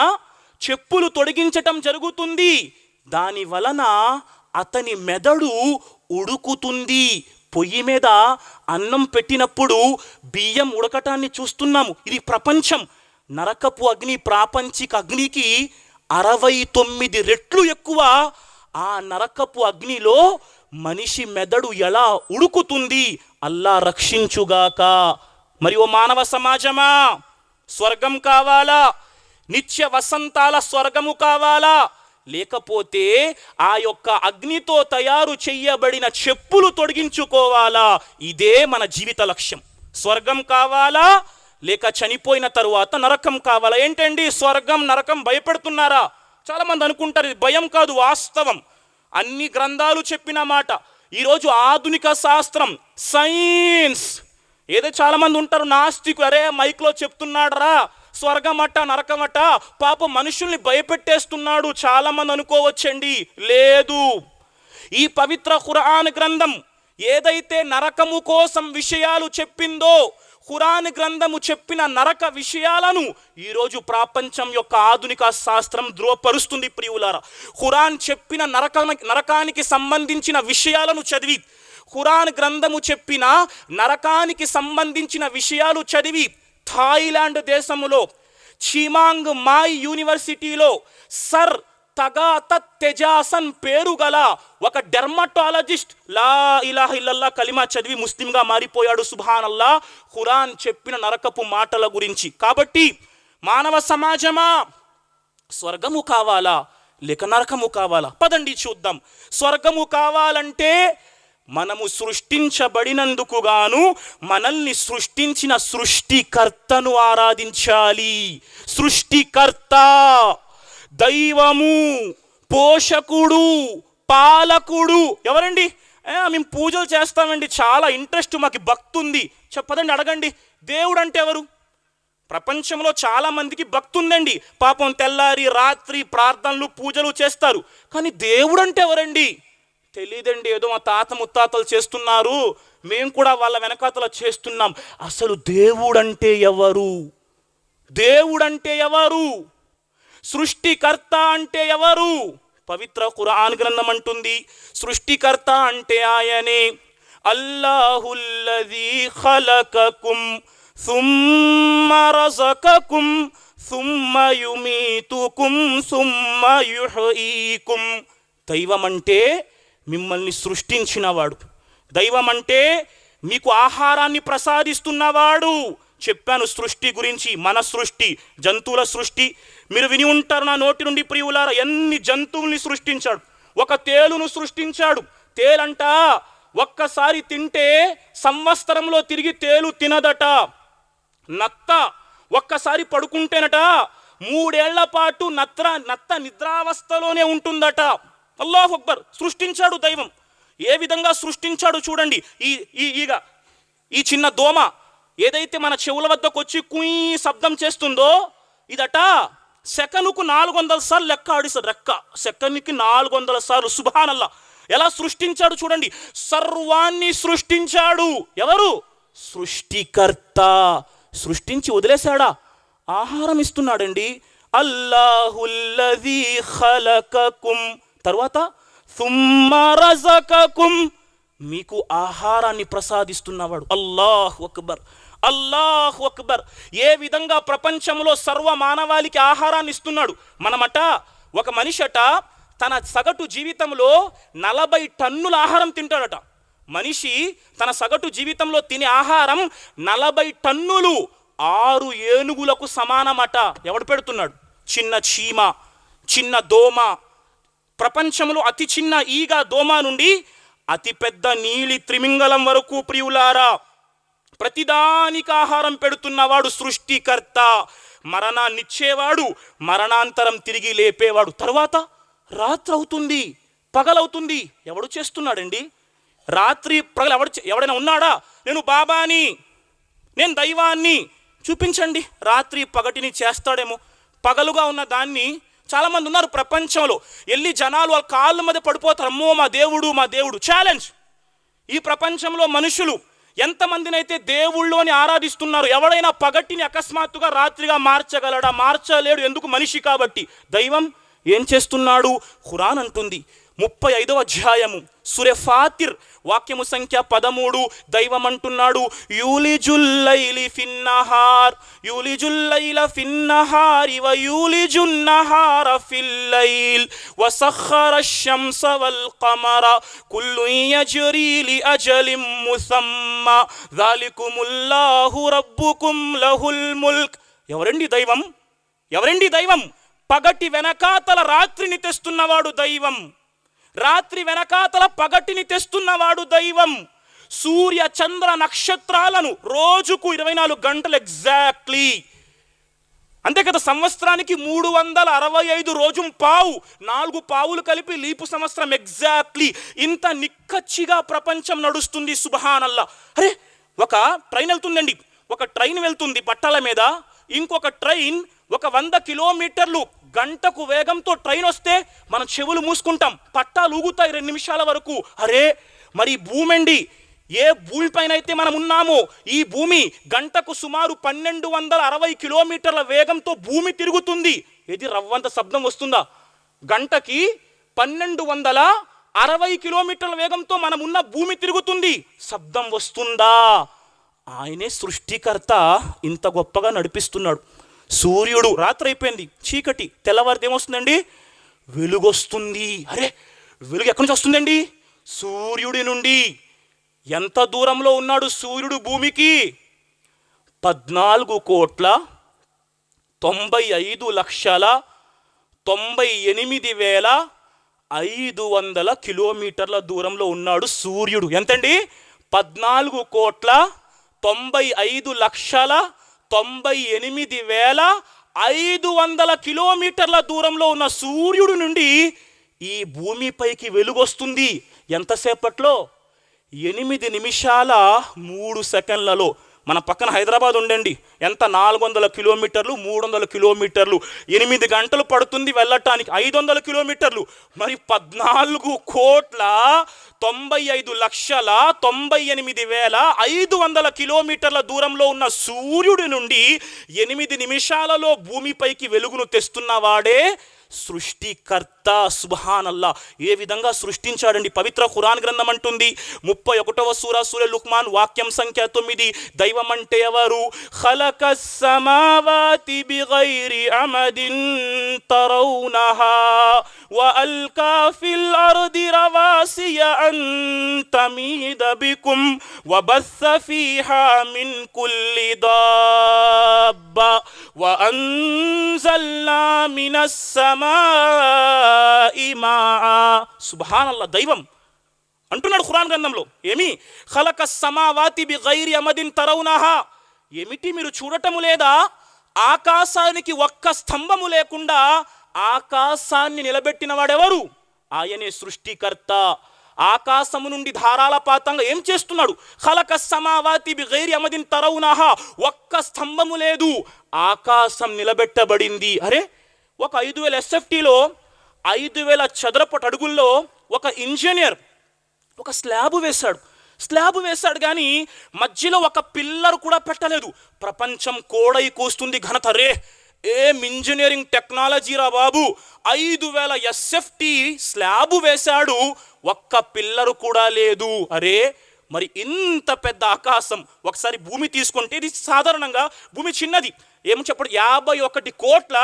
చెప్పులు తొడిగించటం జరుగుతుంది. దాని వలన అతని మెదడు ఉడుకుతుంది. పొయ్యి మీద అన్నం పెట్టినప్పుడు బియ్యం ఉడకటాన్ని చూస్తున్నాము. ఇది ప్రపంచం. నరకపు అగ్ని ప్రాపంచిక అగ్నికి 69 రెట్లు ఎక్కువ. ఆ నరకపు అగ్నిలో మనిషి మెదడు ఎలా ఉడుకుతుంది? అల్లా రక్షించుగాక. మరి ఓ మానవ సమాజమా, స్వర్గం కావాలా? నిత్య వసంతాల స్వర్గము కావాలా? లేకపోతే ఆ యొక్క అగ్నితో తయారు చేయబడిన చెప్పులు తొడిగించుకోవాలా? ఇదే మన జీవిత లక్ష్యం. స్వర్గం కావాలా లేక చనిపోయిన తరువాత నరకం కావాలా? ఏంటండి స్వర్గం నరకం భయపెడుతున్నారా? చాలా మంది అనుకుంటారు. ఇది భయం కాదు, వాస్తవం. అన్ని గ్రంథాలు చెప్పిన మాట. ఈరోజు ఆధునిక శాస్త్రం, సైన్స్, ఏదో చాలా మంది ఉంటారు నాస్తికులు, అరే మైక్లో చెప్తున్నాడరా స్వర్గమట నరకమట, పాప మనుషుల్ని భయపెట్టేస్తున్నాడు చాలా మంది అనుకోవచ్చండి. లేదు, ఈ పవిత్ర ఖురాన్ గ్రంథం ఏదైతే నరకము కోసం విషయాలు చెప్పిందో, ఖురాన్ గ్రంథము చెప్పిన నరక విషయాలను ఈరోజు ప్రపంచం యొక్క ఆధునిక శాస్త్రం ధృవపరుస్తుంది ప్రియులారా. ఖురాన్ చెప్పిన నరకానికి సంబంధించిన విషయాలను చదివి, ఖురాన్ గ్రంథము చెప్పిన నరకానికి సంబంధించిన విషయాలు చదివి థాయిలాండ్ దేశములో చిమాంగ్ మాయ్ యూనివర్సిటీలో సర్ తగాతత్ తెజాసన్ పేరు గల ఒక డెర్మటాలజిస్ట్ లా ఇలాహ ఇల్లల్లా కలిమా చదివి ముస్లింగా మారిపోయాడు. సుబ్హానల్లా, ఖురాన్ చెప్పిన నరకపు మాటల గురించి. కాబట్టి మానవ సమాజమా, స్వర్గము కావాలా లేక నరకము కావాలా? పదండి చూద్దాం. స్వర్గము కావాలంటే మనము సృష్టించబడినందుకు గాను మనల్ని సృష్టించిన సృష్టికర్తను ఆరాధించాలి. సృష్టికర్త, దైవము, పోషకుడు, పాలకుడు ఎవరండి? మేము పూజలు చేస్తామండి, చాలా ఇంట్రెస్ట్, మాకు భక్తి ఉంది. చెప్పదండి, అడగండి, దేవుడు అంటే ఎవరు? ప్రపంచంలో చాలా మందికి భక్తి ఉందండి, పాపం తెల్లారి రాత్రి ప్రార్థనలు పూజలు చేస్తారు. కానీ దేవుడు అంటే ఎవరండి? తెలియదండి. ఏదో మా తాత ముత్తాతలు చేస్తున్నారు, మేము కూడా వాళ్ళ వెనకాతల చేస్తున్నాం. అసలు దేవుడంటే ఎవరు? దేవుడంటే ఎవరు? సృష్టికర్త అంటే ఎవరు? పవిత్ర ఖురాన్ గ్రంథం అంటుంది, సృష్టికర్త అంటే ఆయనే. అల్లాహుల్లజీ ఖలకకుం సుమ్మ రజకకుం సుమ్మ యుమీతుకుం సుమ్మ యుహయీకుం. దైవం అంటే మిమ్మల్ని సృష్టించినవాడు. దైవం అంటే మీకు ఆహారాన్ని ప్రసాదిస్తున్నవాడు. చెప్పాను సృష్టి గురించి, మన సృష్టి, జంతువుల సృష్టి. మీరు విని ఉంటారు నా నోటి నుండి ప్రియులారా, ఎన్ని జంతువుల్ని సృష్టించాడు. ఒక తేలును సృష్టించాడు. తేలంట ఒక్కసారి తింటే సంవత్సరంలో తిరిగి తేలు తినదట. నత్త ఒక్కసారి పడుకుంటేనట 3 ఏళ్ల పాటు నత్త నిద్రావస్థలోనే ఉంటుందట. అల్లాహు అక్బర్. సృష్టించాడు దైవం. ఏ విధంగా సృష్టించాడు చూడండి. ఈ చిన్న దోమ ఏదైతే మన చెవుల వద్దకు వచ్చి కుయ్ శబ్దం చేస్తుందో, ఇదట సెకనుకు 400 సార్లు లెక్క ఆడిస్తాడు. సెకనుకి 400 సార్లు. సుబ్హానల్లా. ఎలా సృష్టించాడు చూడండి. సర్వాన్ని సృష్టించాడు. ఎవరు? సృష్టికర్త. సృష్టించి వదిలేశాడా? ఆహారం ఇస్తున్నాడండి. అల్లాహుల్లజీ ఖలకకుం, తర్వాత సుమ్మ రజకకుం, మీకు ఆహారాన్ని ప్రసాదిస్తున్నవాడు. అల్లాహు అక్బర్, అల్లాహు అక్బర్. ఏ విధంగా ప్రపంచంలో సర్వ మానవాళికి ఆహారాన్ని ఇస్తున్నాడు. మనమట ఒక మనిషట తన సగటు జీవితంలో 40 టన్నుల ఆహారం తింటాడట. మనిషి తన సగటు జీవితంలో తినే ఆహారం 40 టన్నులు, 6 ఏనుగులకు సమానమట. ఎవడు పెడుతున్నాడు? చిన్న చీమ, చిన్న దోమ. ప్రపంచంలో అతి చిన్న ఈగ దోమ నుండి అతి పెద్ద నీలి త్రిమింగలం వరకు ప్రియులారా ప్రతిదానికి ఆహారం పెడుతున్నవాడు సృష్టికర్త. మరణాన్నిచ్చేవాడు, మరణాంతరం తిరిగి లేపేవాడు. తర్వాత రాత్రి అవుతుంది, పగలవుతుంది. ఎవడు చేస్తున్నాడండి? రాత్రి పగలు ఎవడైనా ఉన్నాడా? నేను బాబాని, నేను దైవాన్ని చూపించండి. రాత్రి పగటిని చేస్తాడేమో. పగలుగా ఉన్న దాన్ని చాలామంది ఉన్నారు ప్రపంచంలో. వెళ్ళి జనాలు వాళ్ళ కాళ్ళ మీద పడిపోతారు, అమ్మో మా దేవుడు, మా దేవుడు. ఛాలెంజ్. ఈ ప్రపంచంలో మనుషులు ఎంతమందినైతే దేవుళ్ళు అని ఆరాధిస్తున్నారు, ఎవడైనా పగటిని అకస్మాత్తుగా రాత్రిగా మార్చగలడా? మార్చలేడు. ఎందుకు? మనిషి కాబట్టి. దైవం ఏం చేస్తున్నాడు? ఖురాన్ అంటుంది 35వ అధ్యాయము సూర ఫాతిర్ వాక్యము సంఖ్య 13. దైవం అంటున్నాడు, యూలిజుల్లైలి ఫిన్నహార్ యూలిజుల్లైల ఫిన్నహారి వ యూలిజున్నహార ఫిల్లైల్ వసఖర శంస వల్ ఖమర కుల్లు యజ్రీ లి అజలిం ముసమ్మా జాలికుముల్లాహు రబ్బుకుం లహుల్ ముల్క్. ఎవరండి దైవం? ఎవరండి దైవం? పగటి వెనకాతల రాత్రిని తెస్తున్నవాడు దైవం. రాత్రి వెనకాతల పగటిని తెస్తున్నవాడు దైవం. సూర్య చంద్ర నక్షత్రాలను రోజుకు 24 గంటలు ఎగ్జాక్ట్లీ, అంతే కదా. సంవత్సరానికి 365 రోజు పావు, 4 పావులు కలిపి లీపు సంవత్సరం ఎగ్జాక్ట్లీ. ఇంత నిక్కచ్చిగా ప్రపంచం నడుస్తుంది. సుబ్హానల్లా. అరే, ఒక ట్రైన్ వెళ్తుందండి. ఒక ట్రైన్ వెళ్తుంది పట్టాల మీద. ఇంకొక ట్రైన్ ఒక 100 కిలోమీటర్లు గంటకు వేగంతో ట్రైన్ వస్తే మనం చెవులు మూసుకుంటాం, పట్టాలు ఊగుతాయి 2 నిమిషాల వరకు. అరే, మరి భూమి అండి ఏ భూమిపైన అయితే మనం ఉన్నామో ఈ భూమి గంటకు సుమారు 1260 కిలోమీటర్ల వేగంతో భూమి తిరుగుతుంది. ఇది రవ్వంత శబ్దం వస్తుందా? గంటకి 1260 కిలోమీటర్ల వేగంతో మనం ఉన్న భూమి తిరుగుతుంది. శబ్దం వస్తుందా? ఆయనే సృష్టికర్త ఇంత గొప్పగా నడిపిస్తున్నాడు. సూర్యుడు రాత్రి అయిపోయింది, చీకటి, తెల్లవారితే ఏమొస్తుందండి? వెలుగొస్తుంది. అరే, వెలుగు ఎక్కడి నుంచి వస్తుందండి? సూర్యుడి నుండి. ఎంత దూరంలో ఉన్నాడు సూర్యుడు భూమికి? 14,98,500 కిలోమీటర్ల దూరంలో ఉన్నాడు సూర్యుడు. ఎంతండి? 14,95,98,500 కిలోమీటర్ల దూరంలో ఉన్న సూర్యుడు నుండి ఈ భూమిపైకి వెలుగొస్తుంది. ఎంతసేపట్లో? 8 నిమిషాల 3 సెకండ్లలో. మన పక్కన హైదరాబాద్ ఉండండి, ఎంత? 400 కిలోమీటర్లు, 300 కిలోమీటర్లు, 8 గంటలు పడుతుంది వెళ్ళటానికి. 500 కిలోమీటర్లు. మరి 14,95,98,500 కిలోమీటర్ల దూరంలో ఉన్న సూర్యుడి నుండి 8 నిమిషాలలో భూమిపైకి వెలుగును తెస్తున్నవాడే సృష్టికర్త. సుబ్హానల్లా. ఏ విధంగా సృష్టించాడండి? పవిత్ర ఖురాన్ గ్రంథం అంటుంది, 31వ సూరా లుక్మాన్ వాక్యం సంఖ్య 9, దైవం అంటే ఎవరు? ఖలకస్ సమావాతి బిగైరి అమదిన్ తరౌనహా వ అల్కా ఫిల్ అర్ది రవాసియ అన్ తమీద బికుం వ బస్స ఫీహా మిన్ కుల్లి దాబ్బా వ అన్జల్నా మినస్ సమాఇ మాఆ. సుబ్హానల్లాహ్. దైవం అంటున్నాడు ఖురాన్ గ్రంథంలో, ఏమి? ఖలకస్ సమావాతి బిగైరి అమదిన్ తరౌనహా. ఏమిటి, మీరు చూడటము లేదా? ఆకాశానికి ఒక్క స్తంభము లేకుండా ఆకాశాన్ని నిలబెట్టిన వాడెవరు? ఆయనే సృష్టికర్త. ఆకాశము నుండి ధారాళపాతంగా ఏం చేస్తున్నాడు? ఖలకస్ సమావాతి బిగైరి అమదిన్ తరౌనహా. ఒక్క స్తంభము లేదు, ఆకాశం నిలబెట్టబడింది. అరే, ఒక 5,000 SFTలో 5,000 చదరపు అడుగుల్లో ఒక ఇంజనీర్ ఒక స్లాబ్ వేశాడు కానీ మధ్యలో ఒక పిల్లర్ కూడా పెట్టలేదు. ప్రపంచం కోడై కూస్తుంది ఘనత. రే, ఏం ఇంజనీరింగ్ టెక్నాలజీ రా బాబు! 5,000 SFT స్లాబ్ వేశాడు, ఒక్క పిల్లరు కూడా లేదు. అరే, మరి ఇంత పెద్ద ఆకాశం, ఒకసారి భూమి తీసుకుంటే ఇది సాధారణంగా భూమి చిన్నది, ఏమో చెప్పడు, 51 కోట్ల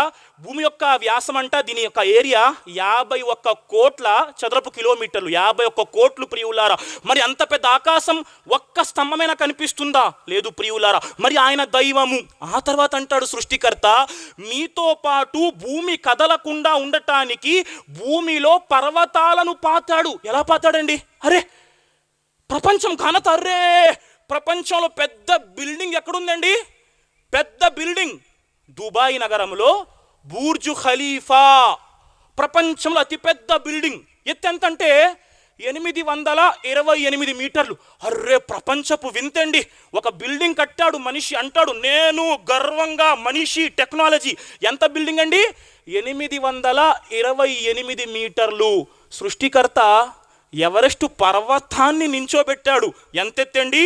భూమి యొక్క వ్యాసం అంట. దీని యొక్క ఏరియా 51 కోట్ల చదరపు కిలోమీటర్లు, 51 కోట్లు ప్రియులారా. మరి అంత పెద్ద ఆకాశం ఒక్క స్తంభమైనా కనిపిస్తుందా? లేదు ప్రియులారా. మరి ఆయన దైవము. ఆ తర్వాత అంటాడు సృష్టికర్త, మీతో పాటు భూమి కదలకుండా ఉండటానికి భూమిలో పర్వతాలను పాతాడు. ఎలా పాతాడండి? అరే, ప్రపంచం ఘనత. అరే, ప్రపంచంలో పెద్ద బిల్డింగ్ ఎక్కడుందండి? పెద్ద బిల్డింగ్ దుబాయ్ నగరంలో బుర్జ్ ఖలీఫా, ప్రపంచంలో అతిపెద్ద బిల్డింగ్. ఎత్తు ఎంతంటే 828 మీటర్లు. అర్రే, ప్రపంచపు వింతండి. ఒక బిల్డింగ్ కట్టాడు మనిషి, అంటాడు నేను గర్వంగా మనిషి టెక్నాలజీ. ఎంత బిల్డింగ్ అండి? 828 మీటర్లు. సృష్టికర్త ఎవరెస్ట్ పర్వతాన్ని నించోబెట్టాడు. ఎంతెత్తండి?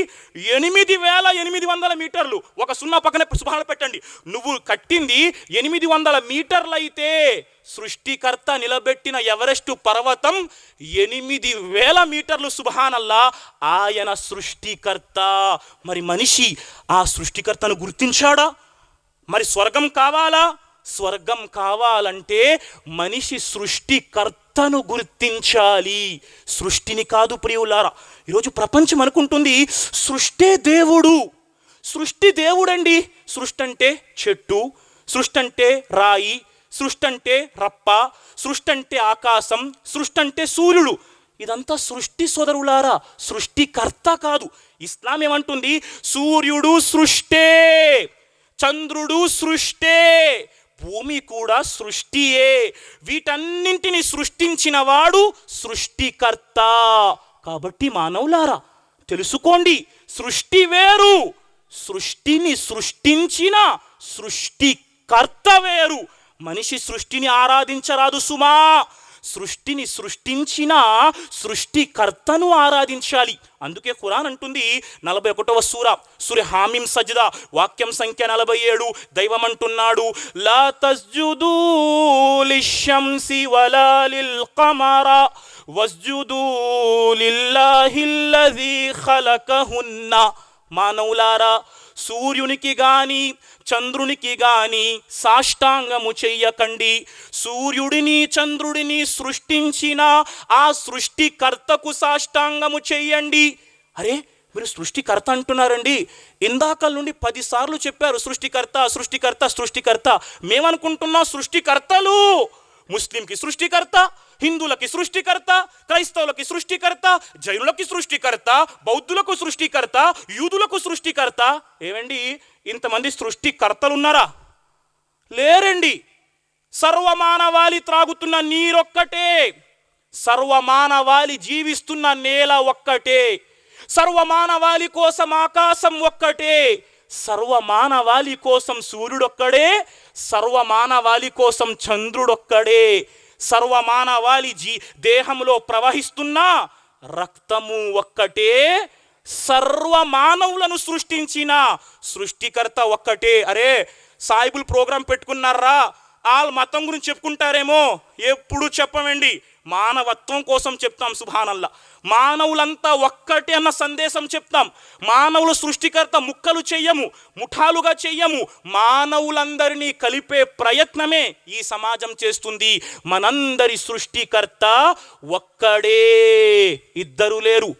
8,800 మీటర్లు. ఒక సున్నా పక్కనే సుబ్హానల్లాహ్ పెట్టండి. నువ్వు కట్టింది 800 మీటర్లు అయితే సృష్టికర్త నిలబెట్టిన ఎవరెస్ట్ పర్వతం 8,000 మీటర్లు. సుబ్హానల్లాహ్. ఆయన సృష్టికర్త. మరి మనిషి ఆ సృష్టికర్తను గుర్తించాడా? మరి స్వర్గం కావాలా? స్వర్గం కావాలంటే మనిషి సృష్టికర్తను గుర్తించాలి, సృష్టిని కాదు ప్రియులారా. ఈరోజు ప్రపంచం అనుకుంటుంది సృష్టి దేవుడు. సృష్టి దేవుడండి. సృష్టి అంటే చెట్టు, సృష్టి అంటే రాయి, సృష్టి అంటే రప్ప, సృష్టి అంటే ఆకాశం, సృష్టి అంటే సూర్యుడు. ఇదంతా సృష్టి సోదరులారా, సృష్టికర్త కాదు. ఇస్లాం ఏమంటుంది? సూర్యుడు సృష్టే, చంద్రుడు సృష్టే, భూమి కూడా సృష్టియే. వీటన్నింటిని సృష్టించిన వాడు సృష్టికర్త. కాబట్టి మానవులారా తెలుసుకోండి, సృష్టి వేరు, సృష్టిని సృష్టించిన సృష్టికర్త వేరు. మనిషి సృష్టిని ఆరాధించరాదు సుమా. సృష్టిని సృష్టించిన సృష్టికర్తను ఆరాధించాలి. అందుకే ఖురాన్ అంటుంది 41వ సూర హామీం సజ్దా వాక్యం సంఖ్య 47, దైవం అంటున్నాడు, లా తస్జుదూ లిషంసి వలా లిల్ ఖమర వస్జుదూ లిల్లాహిల్లజీ ఖలకహున్న. మానవులారా, సూర్యునికి గాని చంద్రునికి గాని సాష్టాంగము చెయ్యకండి. సూర్యుడిని చంద్రుడిని సృష్టించిన ఆ సృష్టికర్తకు సాష్టాంగము చెయ్యండి. అరే, మీరు సృష్టికర్త అంటున్నారండి, ఇందాకల నుండి 10 సార్లు చెప్పారు సృష్టికర్త సృష్టికర్త సృష్టికర్త. మేమనుకుంటున్నాం సృష్టికర్తలు ముస్లింకి సృష్టికర్త, హిందువులకి సృష్టికర్త, క్రైస్తవులకి సృష్టికర్త, జైనులకి సృష్టికర్త, బౌద్ధులకు సృష్టికర్త, యూదులకు సృష్టికర్త. ఏమండి, ఇంతమంది సృష్టికర్తలు ఉన్నారా? లేరండి. సర్వమానవాళి త్రాగుతున్న నీరొక్కటే, సర్వమానవాళి జీవిస్తున్న నేల ఒక్కటే, సర్వమానవాళి కోసం ఆకాశం ఒక్కటే, సర్వమానవాళి కోసం సూర్యుడొక్కడే, సర్వమానవాళి కోసం చంద్రుడొక్కడే, సర్వమానవాళి దేహంలో ప్రవహిస్తున్న రక్తము ఒక్కటే, సర్వమానవులను సృష్టించిన సృష్టికర్త ఒక్కటే. అరే, సాయిబుల్ ప్రోగ్రాం పెట్టుకున్నారా? వాళ్ళ మతం గురించి చెప్పుకుంటారేమో, ఎప్పుడు చెప్పమండి, మానవత్వం కోసం చెప్తాం. సుబ్హానల్లా, మానవులంతా ఒక్కటే అన్న సందేశం చెప్తాం. మానవుల సృష్టికర్త ముక్కలు చెయ్యము, ముఠాలుగా చెయ్యము, మానవులందరినీ కలిపే ప్రయత్నమే ఈ సమాజం చేస్తుంది. మనందరి సృష్టికర్త ఒక్కడే, ఇద్దరు లేరు.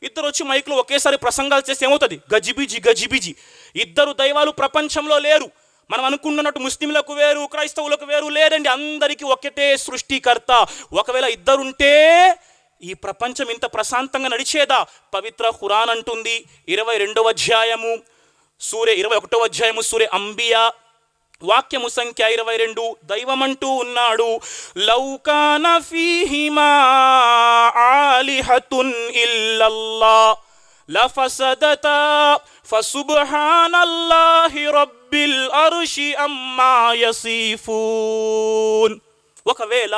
ఇద్దరు వచ్చి మైకులో ఒకేసారి ప్రసంగాలు చేస్తే ఏమవుతుంది? గజిబిజి. ఇద్దరు దైవాలు ప్రపంచంలో లేరు. మనం అనుకుంటున్నట్టు ముస్లింలకు వేరు క్రైస్తవులకు వేరు లేదండి, అందరికీ ఒకటే సృష్టికర్త. ఒకవేళ ఇద్దరుంటే ఈ ప్రపంచం ఇంత ప్రశాంతంగా నడిచేదా? పవిత్ర ఖురాన్ అంటుంది 21వ అధ్యాయము సూరే అంబియా వాక్యము సంఖ్య 22, దైవమంటూ ఉన్నాడు, లౌకాన ఫీహిమా ఆలిహతున్ ఇల్లల్లా లఫసదతా ఫసుబ్హానల్లాహి రబ్బిల్ అర్షి అమ్మా యసిఫూన్. ఒకవేళ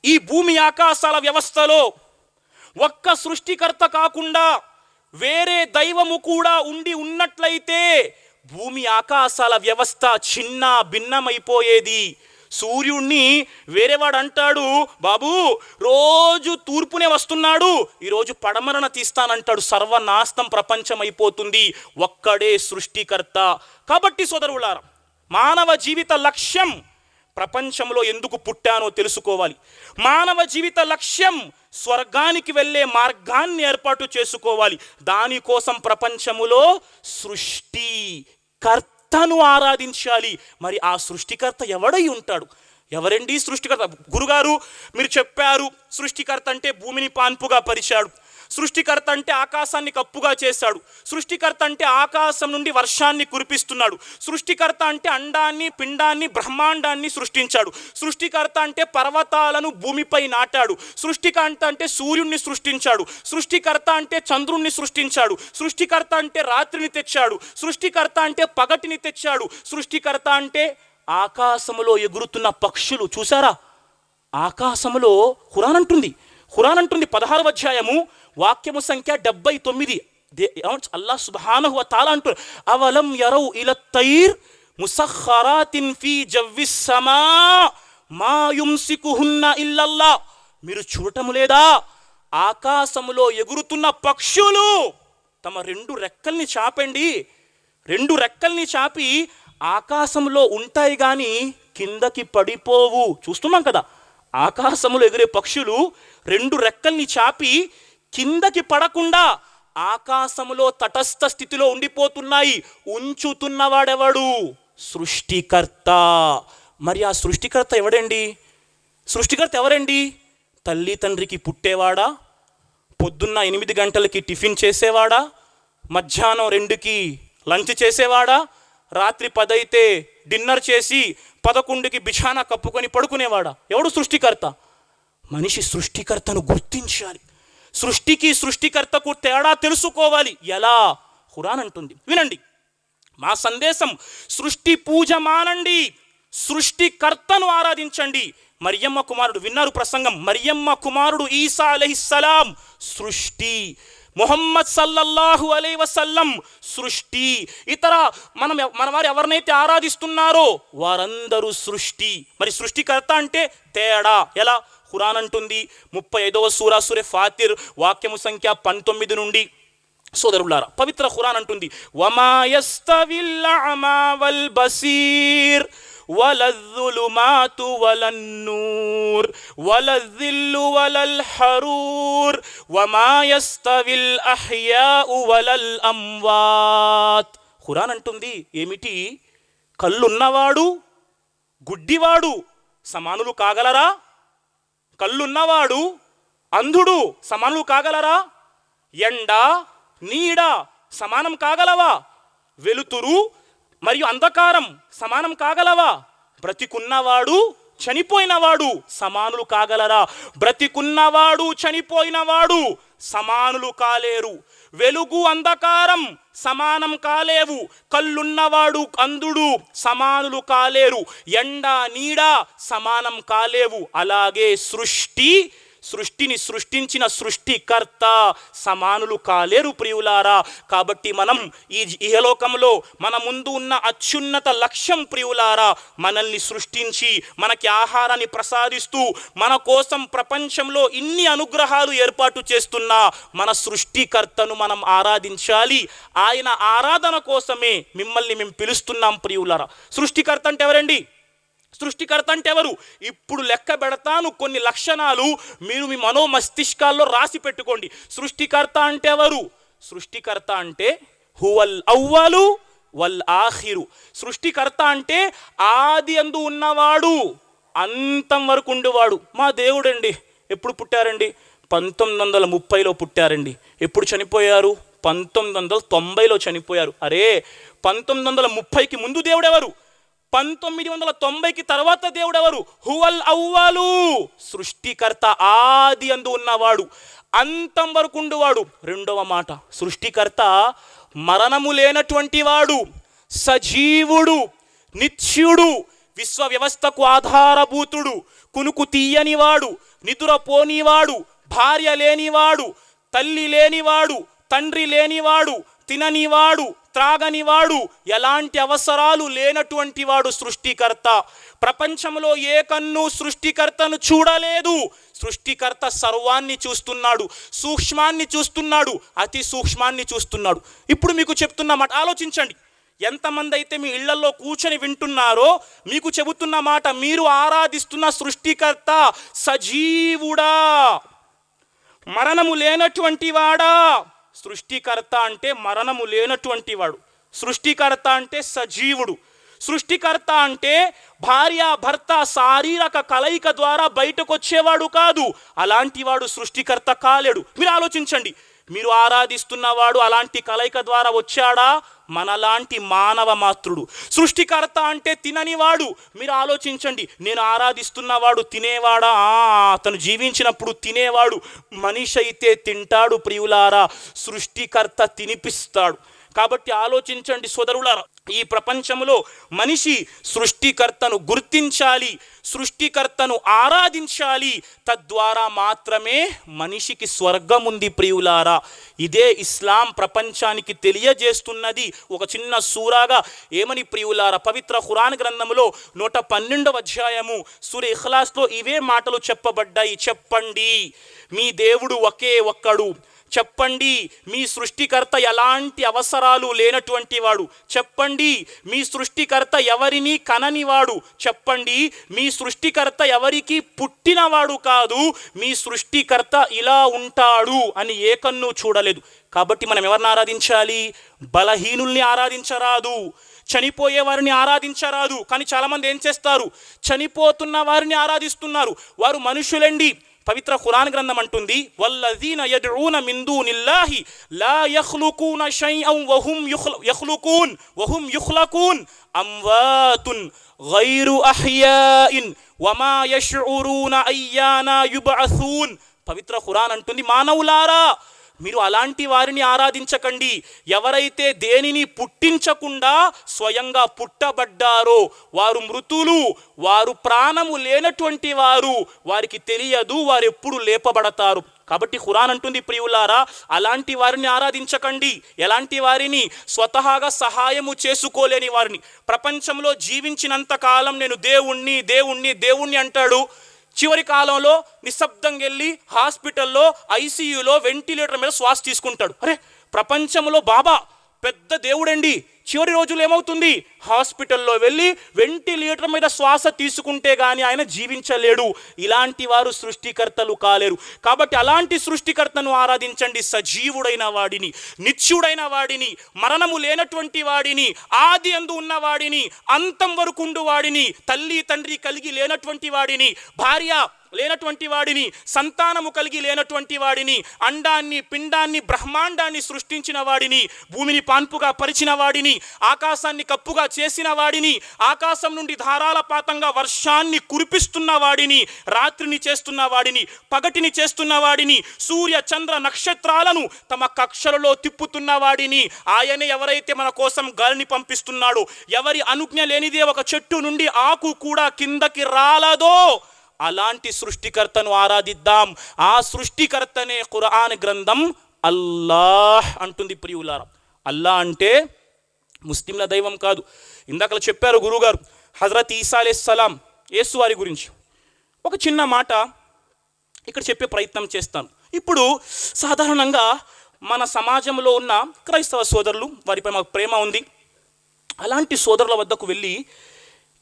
ఈ భూమి ఆకాశాల వ్యవస్థలో ఒక్క సృష్టికర్త కాకుండా వేరే దైవము కూడా ఉన్నట్లయితే భూమి ఆకాశాల వ్యవస్థ చిన్న భిన్నమైపోయేది. సూర్యుడిని వేరేవాడు అంటాడు, బాబు రోజు తూర్పునే వస్తున్నాడు, ఈరోజు పడమరన తీస్తానంటాడు, సర్వనాశనం ప్రపంచం అయిపోతుంది. ఒక్కడే సృష్టికర్త. కాబట్టి సోదరులారా, మానవ జీవిత లక్ష్యం ప్రపంచంలో ఎందుకు పుట్టానో తెలుసుకోవాలి. మానవ జీవిత లక్ష్యం స్వర్గానికి వెళ్ళే మార్గాన్ని ఏర్పాటు చేసుకోవాలి. దానికోసం ప్రపంచములో సృష్టికర్తను ఆరాధించాలి. మరి ఆ సృష్టికర్త ఎవడై ఉంటాడు? ఎవరండి సృష్టికర్త? గురుగారు మీరు చెప్పారు, సృష్టికర్త అంటే భూమిని పాన్పుగా పరిచాడు, సృష్టికర్త అంటే ఆకాశాన్ని కప్పుగా చేశాడు, సృష్టికర్త అంటే ఆకాశం నుండి వర్షాన్ని కురిపిస్తున్నాడు, సృష్టికర్త అంటే అండాన్ని పిండాన్ని బ్రహ్మాండాన్ని సృష్టించాడు, సృష్టికర్త అంటే పర్వతాలను భూమిపై నాటాడు, సృష్టికర్త అంటే సూర్యుడిని సృష్టించాడు, సృష్టికర్త అంటే చంద్రుణ్ణి సృష్టించాడు, సృష్టికర్త అంటే రాత్రిని తెచ్చాడు, సృష్టికర్త అంటే పగటిని తెచ్చాడు, సృష్టికర్త అంటే ఆకాశములో ఎగురుతున్న పక్షులు చూసారా? ఆకాశములో ఖురాన్ అంటుంది 16వ అధ్యాయము వాక్యము సంఖ్య 79, అల్లాహ్ సుబ్హానహు వ తఆలా అంటారు, అవలం యరౌ ఇలత్ తైర్ ముసఖరాతిన్ ఫీ జవ్విస్ సమా మా యుమ్సికుహున్న ఇల్లల్లాహ్. మీరు చూడటం లేదా? ఆకాశములో ఎగురుతున్న పక్షులు తమ 2 రెక్కల్ని చాపండి, 2 రెక్కల్ని చాపి ఆకాశంలో ఉంటాయి కానీ కిందకి పడిపోవు. చూస్తున్నాం కదా, ఆకాశంలో ఎగిరే పక్షులు 2 రెక్కల్ని చాపి కిందకి పడకుండా ఆకాశంలో తటస్థ స్థితిలో ఉండిపోతున్నాయి. ఉంచుతున్నవాడెవడు? సృష్టికర్త. మరి ఆ సృష్టికర్త ఎవరండి? తల్లి తండ్రికి పుట్టేవాడా? పొద్దున్న 8 గంటలకి టిఫిన్ చేసేవాడా? మధ్యాహ్నం 2కి లంచ్ చేసేవాడా? రాత్రి 10 అయితే డిన్నర్ చేసి 11కి బిఛానా కప్పుకొని పడుకునేవాడా? ఎవడు సృష్టికర్త? మనిషి సృష్టికర్తను గుర్తించాలి. సృష్టికి సృష్టికర్తకు తేడా తెలుసుకోవాలి. ఎలా? ఖురాన్ అంటుంది, వినండి. మా సందేశం సృష్టి పూజ మానండి, సృష్టికర్తను ఆరాధించండి. మరియమ్మ కుమారుడు విన్నారు ప్రసంగం, మరియమ్మ కుమారుడు ఈసా అలైహిస్సలాం సృష్టి, ముహమ్మద్ సల్లల్లాహు అలైహి వసల్లం సృష్టి, ఇతర మన వారు ఎవరినైతే ఆరాధిస్తున్నారో వారందరూ సృష్టి. మరి సృష్టికర్త అంటే తేడా ఎలా? ఖురాన్ అంటుంది 35వ సూరా ఫాతిర్ వాక్యము సంఖ్య 19 నుండి, సోదరులారా పవిత్ర ఖురాన్ అంటుంది, వమా యస్తవిల్ అమా వల్ బసీర్ వలజ్జులుమాతు వలన్నూర్ వలజ్జిల్లు వలల్ హరూర్ వమా యస్తవిల్ అహ్యాఉ వలల్ అమ్వాత్. ఖురాన్ అంటుంది ఏమిటి? కళ్ళున్నవాడు గుడ్డివాడు సమానులు కాగలరా? కళ్ళున్నవాడు అంధుడు సమానులు కాగలరా? ఎండ నీడ సమానం కాగలవా? వెలుతురు మరియు అంధకారం సమానం కాగలవా? బ్రతికున్నవాడు చనిపోయినవాడు సమానులు కాగలరా? బ్రతికున్నవాడు చనిపోయినవాడు సమానులు కాలేరు. వెలుగు అంధకారం సమానం కాలేవు. కళ్ళున్నవాడు అంధుడు సమానులు కాలేరు. ఎండ నీడ సమానం కాలేవు. అలాగే సృష్టిని సృష్టించిన సృష్టికర్త సమానులు కాలేరు ప్రియులారా. కాబట్టి మనం ఈ ఇహలోకంలో మన ముందు ఉన్న అత్యున్నత లక్ష్యం ప్రియులారా, మనల్ని సృష్టించి మనకి ఆహారాన్ని ప్రసాదిస్తూ మన కోసం ప్రపంచంలో ఇన్ని అనుగ్రహాలు ఏర్పాటు చేస్తున్న మన సృష్టికర్తను మనం ఆరాధించాలి. ఆయన ఆరాధన కోసమే మిమ్మల్ని మేము పిలుస్తున్నాం ప్రియులారా. సృష్టికర్త అంటే ఎవరండి? సృష్టికర్త అంటే ఎవరు? ఇప్పుడు లెక్క పెడతాను కొన్ని లక్షణాలు, మీరు మీ మనోమస్తిష్కాల్లో రాసి పెట్టుకోండి. సృష్టికర్త అంటే ఎవరు? సృష్టికర్త అంటే హువల్ అవ్వలు వల్ ఆఖిరు. సృష్టికర్త అంటే ఆది అందు ఉన్నవాడు, అంతం వరకు ఉండేవాడు. మా దేవుడండి ఎప్పుడు పుట్టారండి? 1930లో పుట్టారండి. ఎప్పుడు చనిపోయారు? 1990లో చనిపోయారు. అరే 1930కి ముందు దేవుడెవరు? 1990కి తర్వాత దేవుడెవరు? హువల్ అవ్వలు, సృష్టికర్త ఆది అందు ఉన్నవాడు, అంతం వరకు ఉండువాడు. రెండవ మాట, సృష్టికర్త మరణము లేనటువంటి వాడు, సజీవుడు, నిత్యుడు, విశ్వ వ్యవస్థకు ఆధారభూతుడు, కునుకు తీయనివాడు, నిదురపోనివాడు, భార్య లేనివాడు, తల్లి లేనివాడు, తండ్రి లేనివాడు, తిననివాడు, త్రాగనివాడు, ఎలాంటి అవసరాలు లేనటువంటి వాడు సృష్టికర్త. ప్రపంచంలో ఏ కన్ను సృష్టికర్తను చూడలేదు. సృష్టికర్త సర్వాన్ని చూస్తున్నాడు, సూక్ష్మాన్ని చూస్తున్నాడు, అతి సూక్ష్మాన్ని చూస్తున్నాడు. ఇప్పుడు మీకు చెప్తున్న మాట ఆలోచించండి. ఎంతమంది అయితే మీ ఇళ్లలో కూర్చొని వింటున్నారో మీకు చెబుతున్న మాట, మీరు ఆరాధిస్తున్న సృష్టికర్త సజీవుడా, మరణము లేనటువంటి వాడా? సృష్టికర్త అంటే మరణము లేనటువంటి వాడు, సృష్టికర్త అంటే సజీవుడు, సృష్టికర్త అంటే భార్య భర్త శారీరక కలయిక ద్వారా బయటకు వచ్చేవాడు కాదు. అలాంటి వాడు సృష్టికర్త కాలేడు. మీరు ఆలోచించండి, మీరు ఆరాధిస్తున్నవాడు అలాంటి కలయిక ద్వారా వచ్చాడా? మనలాంటి మానవ మాత్రుడు. సృష్టికర్త అంటే తిననివాడు. మీరు ఆలోచించండి, నేను ఆరాధిస్తున్నవాడు తినేవాడా? అతను జీవించినప్పుడు తినేవాడు. మనిషి అయితే తింటాడు ప్రియులారా, సృష్టికర్త తినిపిస్తాడు. కాబట్టి ఆలోచించండి సోదరులారా, ఈ ప్రపంచంలో మనిషి సృష్టికర్తను గుర్తించాలి, సృష్టికర్తను ఆరాధించాలి. తద్వారా మాత్రమే మనిషికి స్వర్గం ఉంది ప్రియులారా. ఇదే ఇస్లాం ప్రపంచానికి తెలియజేస్తున్నది. ఒక చిన్న సూరాగా ఏమని ప్రియులారా, పవిత్ర ఖురాన్ గ్రంథంలో 112వ అధ్యాయము సూర ఇఖ్లాస్లో ఇవే మాటలు చెప్పబడ్డాయి. చెప్పండి, మీ దేవుడు ఒకే ఒక్కడు. చెప్పండి, మీ సృష్టికర్త ఎలాంటి అవసరాలు లేనటువంటి వాడు. చెప్పండి, మీ సృష్టికర్త ఎవరిని కననివాడు. చెప్పండి, మీ సృష్టికర్త ఎవరికి పుట్టినవాడు కాదు. మీ సృష్టికర్త ఇలా ఉంటాడు అని ఏ కన్ను చూడలేదు. కాబట్టి మనం ఎవరిని ఆరాధించాలి? బలహీనుల్ని ఆరాధించరాదు, చనిపోయే వారిని ఆరాధించరాదు. కానీ చాలామంది ఏం చేస్తారు? చనిపోతున్న వారిని ఆరాధిస్తున్నారు. వారు మనుషులండి. పవిత్ర ఖురాన్ గ్రంథం అంటుంది, వల్లజీన యద్ఊన మిన్ దూనిల్లాహి లా యఖ్లుకూన షైఅన్ వహుం యుఖ్లకూన్ అమ్వాతున్ గైరు అహ్యాఇన్ వమా యష్ఉరూన అయ్యానా యుబ్అసూన్. పవిత్ర ఖురాన్ అంటుంది, మానవులారా మీరు అలాంటి వారిని ఆరాధించకండి. ఎవరైతే దేనిని పుట్టించకుండా స్వయంగా పుట్టబడ్డారో వారు మృతులు, వారు ప్రాణము లేనటువంటి వారు, వారికి తెలియదు వారు ఎప్పుడు లేపబడతారు. కాబట్టి ఖురాన్ అంటుంది ప్రియులారా, అలాంటి వారిని ఆరాధించకండి. ఎలాంటి వారిని? స్వతహాగా సహాయము చేసుకోలేని వారిని. ప్రపంచంలో జీవించినంత కాలం నేను దేవుణ్ణి దేవుణ్ణి దేవుణ్ణి అంటాడు. చివరి కాలంలో నిశ్శబ్దంగా వెళ్ళి హాస్పిటల్లో ఐసీయూలో వెంటిలేటర్ మీద శ్వాస తీసుకుంటాడు. అరే, ప్రపంచంలో బాబా పెద్ద దేవుడండి. చివరి రోజులు ఏమవుతుంది? హాస్పిటల్లో వెళ్ళి వెంటిలేటర్ మీద శ్వాస తీసుకుంటే కానీ ఆయన జీవించలేడు. ఇలాంటి వారు సృష్టికర్తలు కాలేరు. కాబట్టి అలాంటి సృష్టికర్తను ఆరాధించండి. సజీవుడైన వాడిని, నిత్యుడైన వాడిని, మరణము లేనటువంటి వాడిని, ఆది అందు ఉన్నవాడిని, అంతం వరకు ఉండు వాడిని, తల్లి తండ్రి కలిగి లేనటువంటి వాడిని, భార్య లేనటువంటి వాడిని, సంతానము కలిగి లేనటువంటి వాడిని, అండాన్ని పిండాన్ని బ్రహ్మాండాన్ని సృష్టించిన వాడిని, భూమిని పాన్పుగా పరిచిన వాడిని, ఆకాశాన్ని కప్పుగా చేసిన వాడిని, ఆకాశం నుండి ధారాలపాతంగా వర్షాన్ని కురిపిస్తున్న వాడిని, రాత్రిని చేస్తున్న వాడిని, పగటిని చేస్తున్న వాడిని, సూర్య చంద్ర నక్షత్రాలను తమ కక్షలలో తిప్పుతున్న వాడిని, ఆయనే ఎవరైతే మన కోసం గాలిని పంపిస్తున్నాడో, ఎవరి అనుజ్ఞ లేనిదే ఒక చెట్టు నుండి ఆకు కూడా కిందకి రాలదో అలాంటి సృష్టికర్తను ఆరాధిద్దాం. ఆ సృష్టికర్తనే ఖురాన్ గ్రంథం అల్లాహ్ అంటుంది ప్రియులారా. అల్లా అంటే ముస్లింల దైవం కాదు. ఇందాక చెప్పారు గురువుగారు హజరత్ ఈసా అలైహిస్సలాం యేసు వారి గురించి. ఒక చిన్న మాట ఇక్కడ చెప్పే ప్రయత్నం చేస్తాను. ఇప్పుడు సాధారణంగా మన సమాజంలో ఉన్న క్రైస్తవ సోదరులు, వారిపై మాకు ప్రేమ ఉంది, అలాంటి సోదరుల వద్దకు వెళ్ళి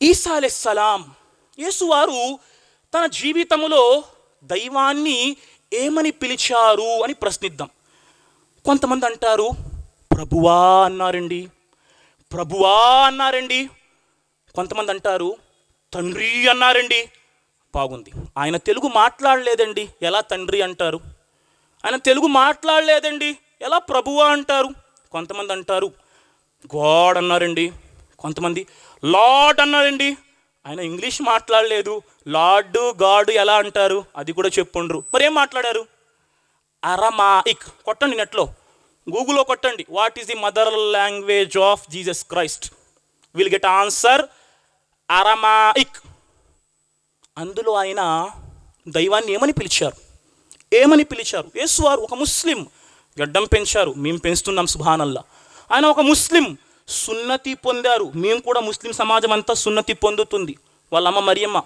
ఈసా అలైహిస్సలాం యేసు వారు తన జీవితంలో దైవాన్ని ఏమని పిలిచారు అని ప్రశ్నిద్దాం. కొంతమంది అంటారు ప్రభువా అన్నారండి, ప్రభువా అన్నారండి. కొంతమంది అంటారు తండ్రి అన్నారండి. బాగుంది, ఆయన తెలుగు మాట్లాడలేదండి, ఎలా తండ్రి అంటారు? ఆయన తెలుగు మాట్లాడలేదండి, ఎలా ప్రభువా అంటారు? కొంతమంది అంటారు గాడ్ అన్నారండి, కొంతమంది లార్డ్ అన్నారండి. ఆయన ఇంగ్లీష్ మాట్లాడలేదు, లార్డు గాడు ఎలా అంటారు అది కూడా చెప్పుండ్రు. మరి ఏం మాట్లాడారు? అరమాయిక్. కొట్టండి, నెట్లో గూగుల్లో కొట్టండి, what is the mother language of Jesus Christ, will get answer Aramaic. అందులో ఆయన దైవాన్ని ఏమని పిలిచారు? ఏమని పిలిచారు? యేసు వారు ఒక ముస్లిం, గడ్డం పెంచారు, మేము పెంచుతున్నాం సుబ్హానల్లా. ఆయన ఒక ముస్లిం, సున్నతి పొందారు, మేము కూడా ముస్లిం సమాజం అంతా సున్నతి పొందుతుంది. వాళ్ళ అమ్మ మరియమ్మ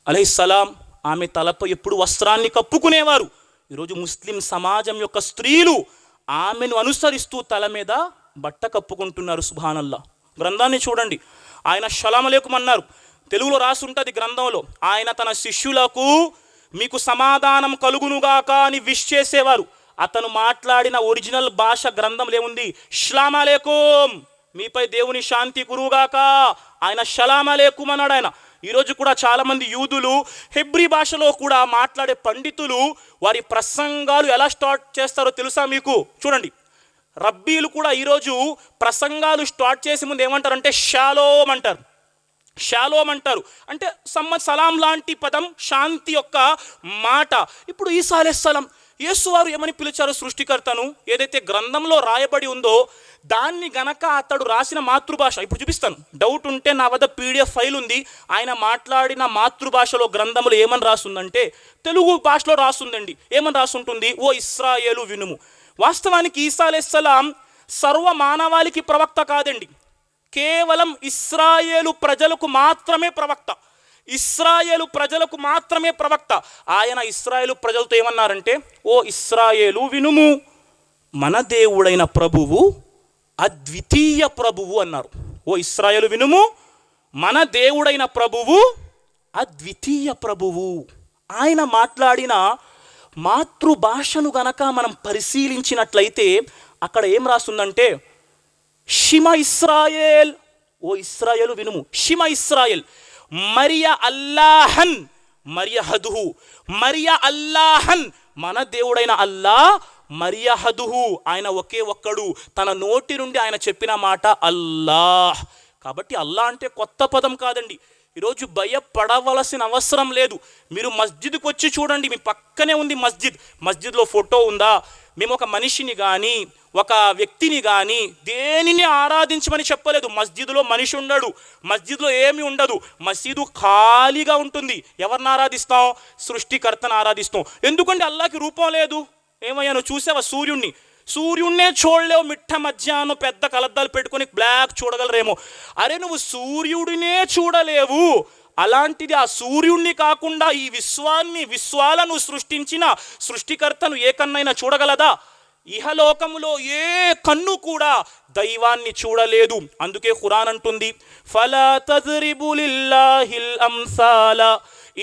అలైహిస్సలాం ఆమె తలపై ఎప్పుడు వస్త్రాన్ని కప్పుకునేవారు. ఈరోజు ముస్లిం సమాజం యొక్క స్త్రీలు ఆమెను అనుసరిస్తూ తల మీద బట్ట కప్పుకుంటున్నారు. సుబ్హానల్లా. గ్రంథాన్ని చూడండి, ఆయన షలాం అలైకుం అన్నారు, తెలుగులో రాసి ఉంటుంది గ్రంథంలో. ఆయన తన శిష్యులకు మీకు సమాధానం కలుగునుగాక అని విష్ చేసేవారు. అతను మాట్లాడిన ఒరిజినల్ భాష గ్రంథంలో ఏముంది? షలాం అలైకుం, మీపై దేవుని శాంతి కురుగాక. ఆయన షలాం అలైకుం అన్నాడు ఆయన. ఈరోజు కూడా చాలామంది యూదులు హెబ్రీ భాషలో కూడా మాట్లాడే పండితులు వారి ప్రసంగాలు ఎలా స్టార్ట్ చేస్తారో తెలుసా మీకు? చూడండి, రబ్బీలు కూడా ఈరోజు ప్రసంగాలు స్టార్ట్ చేసే ముందు ఏమంటారంటే షాలోమ్ అంటారు. షాలోమ్ అంటారు అంటే సలాం లాంటి పదం, శాంతి యొక్క మాట. ఇప్పుడు ఈసా అలైహిస్సలాం యేసు వారు ఏమని పిలిచారు సృష్టికర్తను? ఏదైతే గ్రంథంలో రాయబడి ఉందో దాన్ని గనక అతడు రాసిన మాతృభాష, ఇప్పుడు చూపిస్తాను, డౌట్ ఉంటే నా వద్ద పీడిఎఫ్ ఫైల్ ఉంది. ఆయన మాట్లాడిన మాతృభాషలో గ్రంథంలో ఏమని రాస్తుందంటే తెలుగు భాషలో రాస్తుందండి. ఏమని రాస్తుంటుంది? ఓ ఇశ్రాయేలు వినుము. వాస్తవానికి ఈసా అలైహిస్సలాం సర్వ మానవాళికి ప్రవక్త కాదండి, కేవలం ఇశ్రాయేలు ప్రజలకు మాత్రమే ప్రవక్త. ఇశ్రాయేలు ప్రజలకు మాత్రమే ప్రవక్త. ఆయన ఇశ్రాయేలు ప్రజలతో ఏమన్నారంటే ఓ ఇశ్రాయేలు వినుము, మన దేవుడైన ప్రభువు అద్వితీయ ప్రభువు అన్నారు. ఓ ఇశ్రాయేలు వినుము, మన దేవుడైన ప్రభువు అద్వితీయ ప్రభువు. ఆయన మాట్లాడిన మాతృభాషను గనక మనం పరిశీలించినట్లయితే అక్కడ ఏం రాస్తుందంటే షిమ ఇస్రాయేల్, ఓ ఇస్రాయేలు వినుము, షిమ ఇస్రాయేల్ మరియా అల్లాహన్ మరియహదుహు, మరియా అల్లాహన్ మన దేవుడైన అల్లా మరియహదుహు, ఆయన ఒకే ఒక్కడు, తన నోటి నుండి ఆయన చెప్పిన మాట అల్లాహ్. కాబట్టి అల్లా అంటే కొత్త పదం కాదండి. ఈరోజు భయపడవలసిన అవసరం లేదు. మీరు మస్జిద్కి వచ్చి చూడండి, మీ పక్కనే ఉంది మస్జిద్, మస్జిద్లో ఫోటో ఉందా, మేము ఒక మనిషిని కానీ ఒక వ్యక్తిని కానీ దేనిని ఆరాధించమని చెప్పలేదు. మస్జిద్లో మనిషి ఉండడు, మస్జిద్లో ఏమీ ఉండదు, మసీదు ఖాళీగా ఉంటుంది. ఎవరిని ఆరాధిస్తాం? సృష్టికర్తను ఆరాధిస్తాం. ఎందుకంటే అల్లాహకి రూపం లేదు. ఏమయ్యా నువ్వు చూసావా సూర్యున్నే చూడలేవు, మిట్ట మధ్యాహ్నం పెద్ద కలద్దాలు పెట్టుకొని బ్లాక్ చూడగలరేమో. అరే నువ్వు సూర్యుడినే చూడలేవు, అలాంటిది ఆ సూర్యుడిని కాకుండా ఈ విశ్వాలను సృష్టించిన సృష్టికర్తను ఏ కన్నైనా చూడగలదా? ఇహలోకములో ఏ కన్ను కూడా దైవాన్ని చూడలేదు. అందుకే ఖురాన్ అంటుంది, ఫలా తజ్రిబు లిల్లాహిల్ అంసాల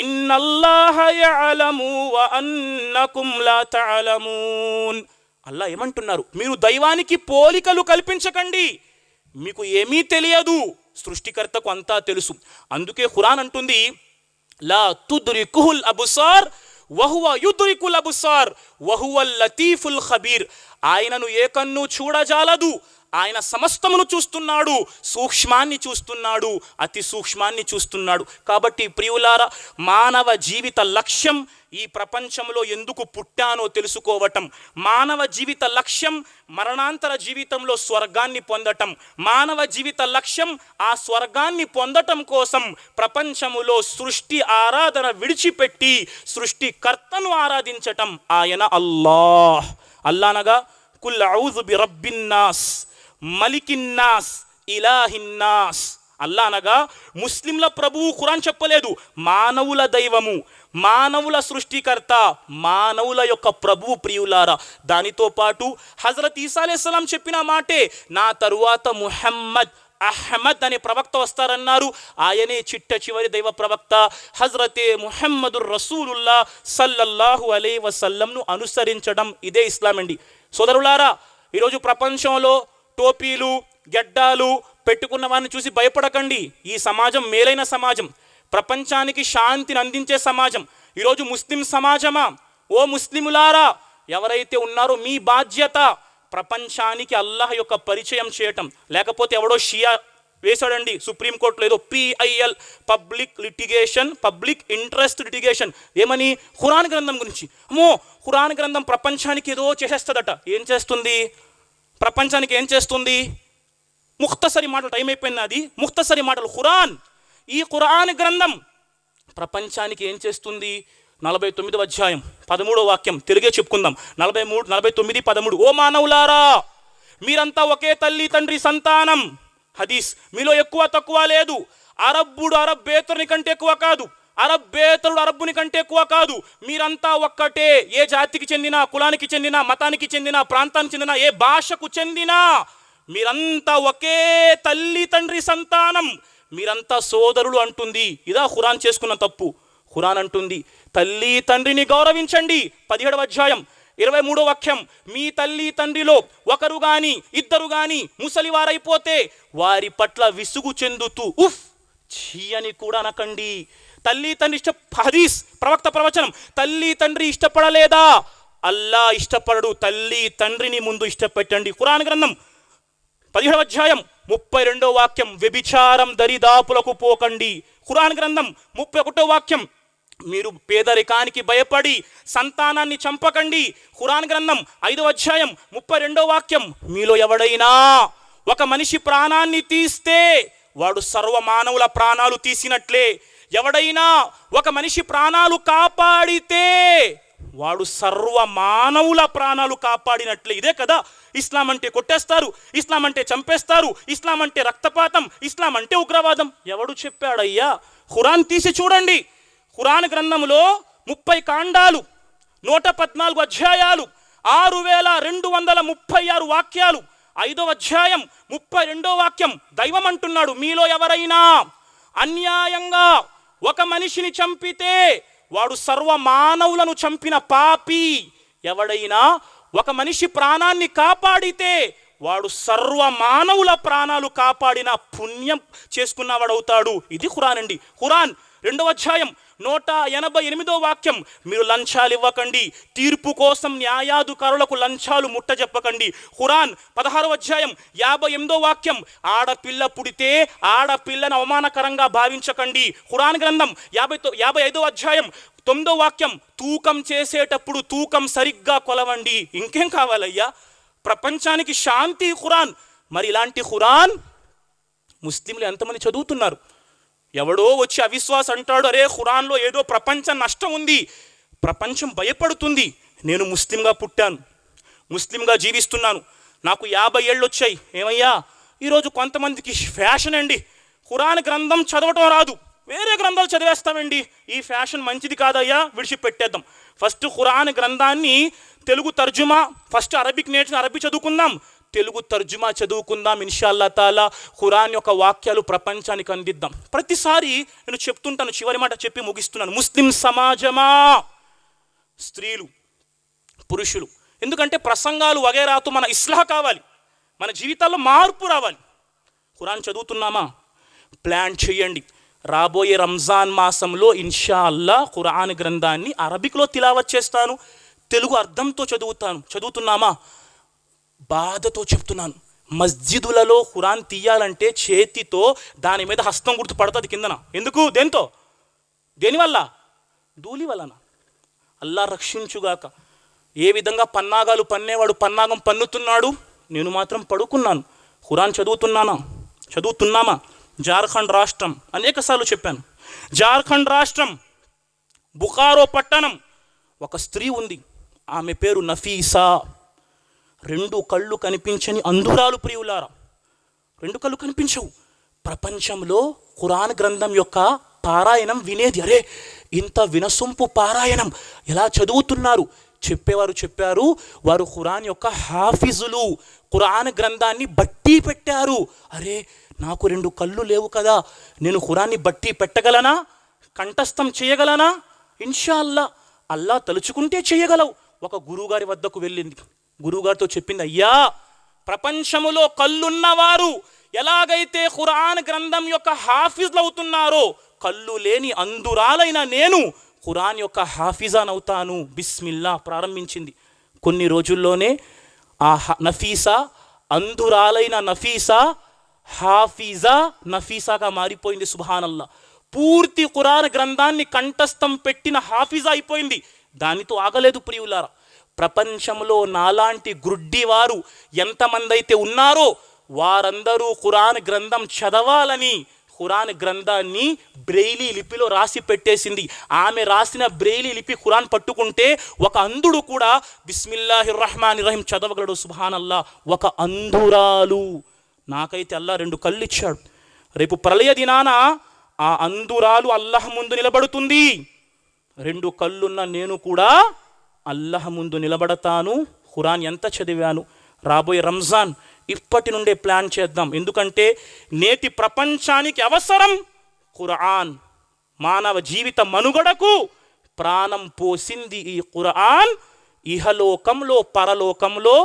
ఇన్నల్లాహ యఅలము వ అన్నకుం లా తఅలమూన్. అల్లా ఏమంటున్నారు? మీరు దైవానికి పోలికలు కల్పించకండి, మీకు ఏమీ తెలియదు, సృష్టికర్తకు అంతా తెలుసు. అందుకే ఖురాన్ అంటుంది, లా తుద్రికుల్ అబ్సార్ వహువ యుద్రికుల్ అబ్సార్ వహువల్ లతీఫుల్ ఖబీర్. ఆయనను ఏ కన్ను చూడజాలదు, ఆయన సమస్తమును చూస్తున్నాడు, సూక్ష్మాన్ని చూస్తున్నాడు, అతి సూక్ష్మాన్ని చూస్తున్నాడు. కాబట్టి ప్రియులారా, మానవ జీవిత లక్ష్యం ఈ ప్రపంచంలో ఎందుకు పుట్టానో తెలుసుకోవటం. మానవ జీవిత లక్ష్యం మరణాంతర జీవితంలో స్వర్గాన్ని పొందటం. మానవ జీవిత లక్ష్యం ఆ స్వర్గాన్ని పొందటం కోసం ప్రపంచములో సృష్టి ఆరాధన విడిచిపెట్టి సృష్టికర్తను ఆరాధించటం. ఆయన అల్లాహ్. అల్లానగా కుల్ ఔజు బి రబ్బిన్నాస్ మలికిన్నాస్ ఇలాహిన్నాస్. అల్లా అనగా ముస్లింల ప్రభువు. ఖురాన్ చెప్పలేదు మానవుల దైవము, మానవుల సృష్టికర్త, మానవుల యొక్క ప్రభువు. ప్రియులారా, దానితో పాటు హజరత్ ఈసా అలైహిస్సలాం చెప్పిన మాటే, నా తరువాత ముహమ్మద్ అహ్మద్ అనే ప్రవక్త వస్తారన్నారు. ఆయనే చిట్ట చివరి దైవ ప్రవక్త. హజరతే ముహమ్మదుర్ రసూలుల్లా సల్లల్లాహు అలైహి వసల్లంను అనుసరించడం ఇదే ఇస్లాం అండి. సోదరులారా, ఈరోజు ప్రపంచంలో టోపీలు గెడ్డాలు పెట్టుకున్న వారిని చూసి భయపడకండి. ఈ సమాజం మేలైన సమాజం, ప్రపంచానికి శాంతిని అందించే సమాజం. ఈరోజు ముస్లిం సమాజమా, ఓ ముస్లిములారా, ఎవరైతే ఉన్నారో మీ బాధ్యత ప్రపంచానికి అల్లాహ్ యొక్క పరిచయం చేయటం. లేకపోతే ఎవడో షియా వేశాడండి సుప్రీంకోర్టులో ఏదో PIL, పబ్లిక్ ఇంట్రెస్ట్ లిటిగేషన్. ఏమని? ఖురాన్ గ్రంథం గురించి. అమ్మో, ఖురాన్ గ్రంథం ప్రపంచానికి ఏదో చేసేస్తుందట. ఏం చేస్తుంది? ప్రపంచానికి ఏం చేస్తుంది? ముఖ్తసరి మాటలు, టైం అయిపోయింది అది. ముఖ్తసరి మాటలు ఖురాన్. ఈ ఖురాన్ గ్రంథం ప్రపంచానికి ఏం చేస్తుంది? 49వ అధ్యాయం 13వ వాక్యం తెలుగే చెప్పుకుందాం. 49, 13. ఓ మానవులారా, మీరంతా ఒకే తల్లి తండ్రి సంతానం. హదీస్, మీలో ఎక్కువ తక్కువ లేదు. అరబ్బుడు అరబ్బేతరుని కంటే ఎక్కువ కాదు, అరబ్బేతరుడు అరబ్బుని కంటే ఎక్కువ కాదు. మీరంతా ఒక్కటే. ఏ జాతికి చెందిన, కులానికి చెందిన, మతానికి చెందిన, ప్రాంతానికి చెందిన, ఏ భాషకు చెందిన, మీరంతా ఒకే తల్లి తండ్రి సంతానం, మీరంతా సోదరులు అంటుంది. ఇదా ఖురాన్ చేసుకున్న తప్పు. ఖురాన్ అంటుంది తల్లి తండ్రిని గౌరవించండి. 17వ అధ్యాయం 23వ వాక్యం, మీ తల్లి తండ్రిలో ఒకరు గాని ఇద్దరు గాని ముసలివారైపోతే వారి పట్ల విసుగు చెందుతూ ఉఫ్ ఛీ అని కూడా అనకండి. తల్లి తండ్రి హదీస్, ప్రవక్త ప్రవచనం. తల్లి తండ్రి ఇష్టపడలేదా? అల్లా ఇష్టపడడు. తల్లి తండ్రిని ముందు ఇష్టపెట్టండి. ఖురాన్ గ్రంథం 17వ అధ్యాయం 32వ వాక్యం, వ్యభిచారం దరిదాపులకు పోకండి. ఖురాన్ గ్రంథం 31వ వాక్యం, మీరు పేదరికానికి భయపడి సంతానాన్ని చంపకండి. ఖురాన్ గ్రంథం 5వ అధ్యాయం 32వ వాక్యం, మీలో ఎవడైనా ఒక మనిషి ప్రాణాన్ని తీస్తే వాడు సర్వ మానవుల ప్రాణాలు తీసినట్లే. ఎవడైనా ఒక మనిషి ప్రాణాలు కాపాడితే వాడు సర్వ మానవుల ప్రాణాలు కాపాడినట్లే. ఇదే కదా ఇస్లాం అంటే. కొట్టేస్తారు, ఇస్లాం అంటే చంపేస్తారు, ఇస్లాం అంటే రక్తపాతం, ఇస్లాం అంటే ఉగ్రవాదం. ఎవడు చెప్పాడయ్యా? ఖురాన్ తీసి చూడండి. ఖురాన్ గ్రంథంలో 30 కాండాలు, 114 అధ్యాయాలు, 6236 వాక్యాలు. 5వ అధ్యాయం 32వ వాక్యం, దైవం అంటున్నాడు, మీలో ఎవరైనా అన్యాయంగా ఒక మనిషిని చంపితే వాడు సర్వ మానవులను చంపిన పాపి. ఎవడైనా ఒక మనిషి ప్రాణాన్ని కాపాడితే వాడు సర్వ మానవుల ప్రాణాలు కాపాడిన పుణ్యం చేసుకున్నవాడవుతాడు. ఇది ఖురాన్ అండి. ఖురాన్ 2వ అధ్యాయం 188వ వాక్యం, మీరు లంచాలు ఇవ్వకండి, తీర్పు కోసం న్యాయాధికారులకు లంచాలు ముట్టజెప్పకండి. ఖురాన్ 16వ అధ్యాయం 58వ వాక్యం, ఆడపిల్ల పుడితే ఆడపిల్లను అవమానకరంగా భావించకండి. ఖురాన్ గ్రంథం 55వ అధ్యాయం 9వ వాక్యం, తూకం చేసేటప్పుడు తూకం సరిగ్గా కొలవండి. ఇంకేం కావాలయ్యా? ప్రపంచానికి శాంతి ఖురాన్. మరి ఇలాంటి ఖురాన్ ముస్లింలు ఎంతమంది చదువుతున్నారు? ఎవడో వచ్చి అవిశ్వాసం అంటాడు, అరే ఖురాన్లో ఏదో ప్రపంచ నష్టం ఉంది, ప్రపంచం భయపడుతుంది. నేను ముస్లింగా పుట్టాను, ముస్లింగా జీవిస్తున్నాను, నాకు 50 ఏళ్ళు వచ్చాయి. ఏమయ్యా, ఈరోజు కొంతమందికి ఫ్యాషన్ అండి, ఖురాన్ గ్రంథం చదవటం రాదు, వేరే గ్రంథాలు చదివేస్తామండి. ఈ ఫ్యాషన్ మంచిది కాదయ్యా, విడిచిపెట్టేద్దాం. ఫస్ట్ ఖురాన్ గ్రంథాన్ని తెలుగు తర్జుమా, ఫస్ట్ అరబిక్ నేర్చుకుని అరబీ చదువుకుందాం, తెలుగు తర్జుమా చదువుకుందాం. ఇన్షాల్లా తాలా ఖురాన్ యొక్క వాక్యాలు ప్రపంచానికి అందిద్దాం. ప్రతిసారి నేను చెప్తుంటాను, చివరి మాట చెప్పి ముగిస్తున్నాను. ముస్లిం సమాజమా, స్త్రీలు, పురుషులు, ఎందుకంటే ప్రసంగాలు వగైరాతో మన ఇస్లాహ్ కావాలి, మన జీవితాల్లో మార్పు రావాలి. ఖురాన్ చదువుతున్నామా? ప్లాన్ చేయండి. రాబోయే రంజాన్ మాసంలో ఇన్షాల్లా ఖురాన్ గ్రంథాన్ని అరబిక్లో తిలావత్ చేస్తాను, తెలుగు అర్థంతో చదువుతున్నామా? బాధతో చెప్తున్నాను, మస్జిదులలో ఖురాన్ తీయాలంటే చేతితో దాని మీద హస్తం గుర్తు పడుతుంది కిందన. ఎందుకు? దేంతో? దేనివల్ల? ధూళి వలన. అల్లా రక్షించుగాక. ఏ విధంగా పన్నాగాలు పన్నేవాడు పన్నాగం పన్నుతున్నాడు, నేను మాత్రం పడుకున్నాను. ఖురాన్ చదువుతున్నామా? జార్ఖండ్ రాష్ట్రం, అనేకసార్లు చెప్పాను, జార్ఖండ్ రాష్ట్రం బుఖారో పట్టణం, ఒక స్త్రీ ఉంది, ఆమె పేరు నఫీసా. 2 కళ్ళు కనిపించని అంధురాలు. ప్రియులారా, 2 కళ్ళు కనిపించవు. ప్రపంచంలో ఖురాన్ గ్రంథం యొక్క పారాయణం వినేది. అరే ఇంత వినసొంపు పారాయణం ఎలా చదువుతున్నారు? చెప్పేవారు చెప్పారు, వారు ఖురాన్ యొక్క హాఫిజులు, ఖురాన్ గ్రంథాన్ని బట్టి పెట్టారు. అరే నాకు 2 కళ్ళు లేవు కదా, నేను ఖురాన్ని బట్టి పెట్టగలనా? కంఠస్థం చేయగలనా? ఇన్షాల్లా అల్లా తలుచుకుంటే చేయగలవు. ఒక గురువుగారి వద్దకు వెళ్ళింది, గురువుగారితో చెప్పింది, అయ్యా ప్రపంచములో కళ్ళున్నవారు ఎలాగైతే ఖురాన్ గ్రంథం యొక్క హాఫిజ్లు అవుతున్నారో, కళ్ళు లేని అంధురాలైన నేను ఖురాన్ యొక్క హాఫిజానవుతాను. బిస్మిల్లా ప్రారంభించింది. కొన్ని రోజుల్లోనే ఆ నఫీసా, అంధురాలైన నఫీసా నఫీసాగా మారిపోయింది. సుబ్హానల్లా, పూర్తి ఖురాన్ గ్రంథాన్ని కంఠస్థం పెట్టిన హాఫిజా అయిపోయింది. దానితో ఆగలేదు ప్రియులారా, ప్రపంచంలో నాలాంటి గుడ్డివారు ఎంతమంది అయితే ఉన్నారో వారందరూ ఖురాన్ గ్రంథం చదవాలని ఖురాన్ గ్రంథాన్ని బ్రెయిలీ లిపిలో రాసి పెట్టేసింది. ఆమె రాసిన బ్రెయిలీ లిపి ఖురాన్ పట్టుకుంటే ఒక అంధుడు కూడా బిస్మిల్లాహిర్ రహమానిర్ రహీం చదవగలడు. సుబ్హానల్లా, ఒక అంధురాలు. నాకైతే అల్లా 2 కళ్ళు ఇచ్చాడు. రేపు ప్రళయ దినాన ఆ అంధురాలు అల్లాహ్ ముందు నిలబడుతుంది. 2 కళ్ళున్న నేను కూడా అల్లాహ్ ముందు నిలబడతాను. ఖురాన్ ఎంత చదివాను? రాబోయే రంజాన్ ఇప్పటి నుండే ప్లాన్ చేద్దాం. ఎందుకంటే నేటి ప్రపంచానికి అవసరం ఖురాన్. మానవ జీవిత మనుగడకు ప్రాణం పోసింది ఈ ఖురాన్. ఇహలోకంలో పరలోకంలో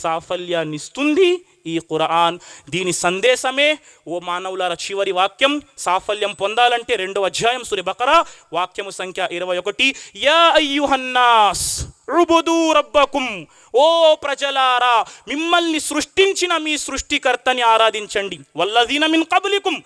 సాఫల్యాన్ని ఇస్తుంది ఈ ఖురాన్. దీని సందేశమే ఓ మానవులారా, చివరి వాక్యం సాఫల్యం పొందాలంటే 2వ అధ్యాయం సూర బకరా వాక్యము సంఖ్య 21, యా అయ్యుహన్నాస్ ఉబుదు రబ్బకుం, ఓ ప్రజలారా మిమ్మల్ని సృష్టించిన మీ సృష్టికర్తని ఆరాధించండి. వల్లదీన మిన్ కబ్లికుం,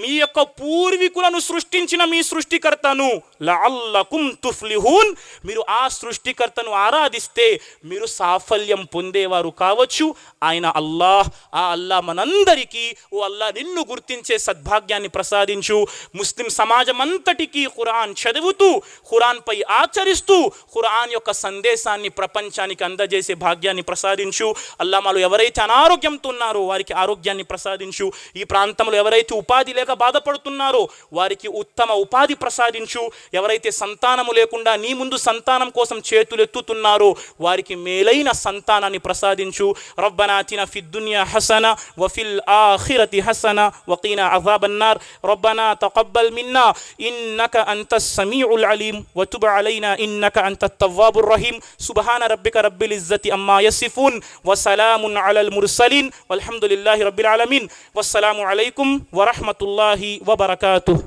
మీ యొక్క పూర్వీకులను సృష్టించిన మీ సృష్టికర్తను, లఅల్లకుం తుఫ్లిహూన్, మీరు ఆ సృష్టికర్తను ఆరాధిస్తే మీరు సాఫల్యం పొందేవారు కావచ్చు. ఆయన అల్లాహ్. ఆ అల్లాహ్ మనందరికీ, ఓ అల్లాహ్ నిన్ను గుర్తించే సద్భాగ్యాన్ని ప్రసాదించు. ముస్లిం సమాజం అంతటికీ ఖురాన్ చదువుతూ, ఖురాన్పై ఆచరిస్తూ, ఖురాన్ యొక్క సందేశాన్ని ప్రపంచానికి అందజేసే భాగ్యాన్ని ప్రసాదించు. అల్లాహ్ మాలో ఎవరైతే అనారోగ్యంతో ఉన్నారో వారికి ఆరోగ్యాన్ని ప్రసాదించు. ఈ ప్రాంతంలో ఎవరైతే ఉపాధి లేక బాధపడుతున్నారో వారికి ఉత్తమ ఉపాధి ప్రసాదించు. ఎవరైతే సంతానము లేకుండా నీ ముందు సంతానం కోసం చేతులెత్తుతున్నారో వారికి మేలైన సంతానాన్ని ప్రసాదించు. రబ్బనా ఆతినా ఫిద్ దునియా హసనా వ ఫిల్ ఆఖిరతి హసనా వ ఖీనా అజాబన్నార్. రబ్బనా తఖబ్బల్ మిన్నా ఇన్నక అంతస్ సమీఉల్ అలీం వ తుబ్ అలైనా ఇన్నక అంతత్ తవ్వాబుర్ రహీం. సుబ్హాన రబ్బిక రబ్బిల్ ఇజ్జతి అమ్మా యసిఫూన్ వ సలామున్ అలల్ ముర్సలీన్ వల్హమ్దులిల్లాహి రబ్బిల్ ఆలమీన్. వస్సలాము అలైకుం వ రహ్మతుల్లాహి వ బరకాతుహు.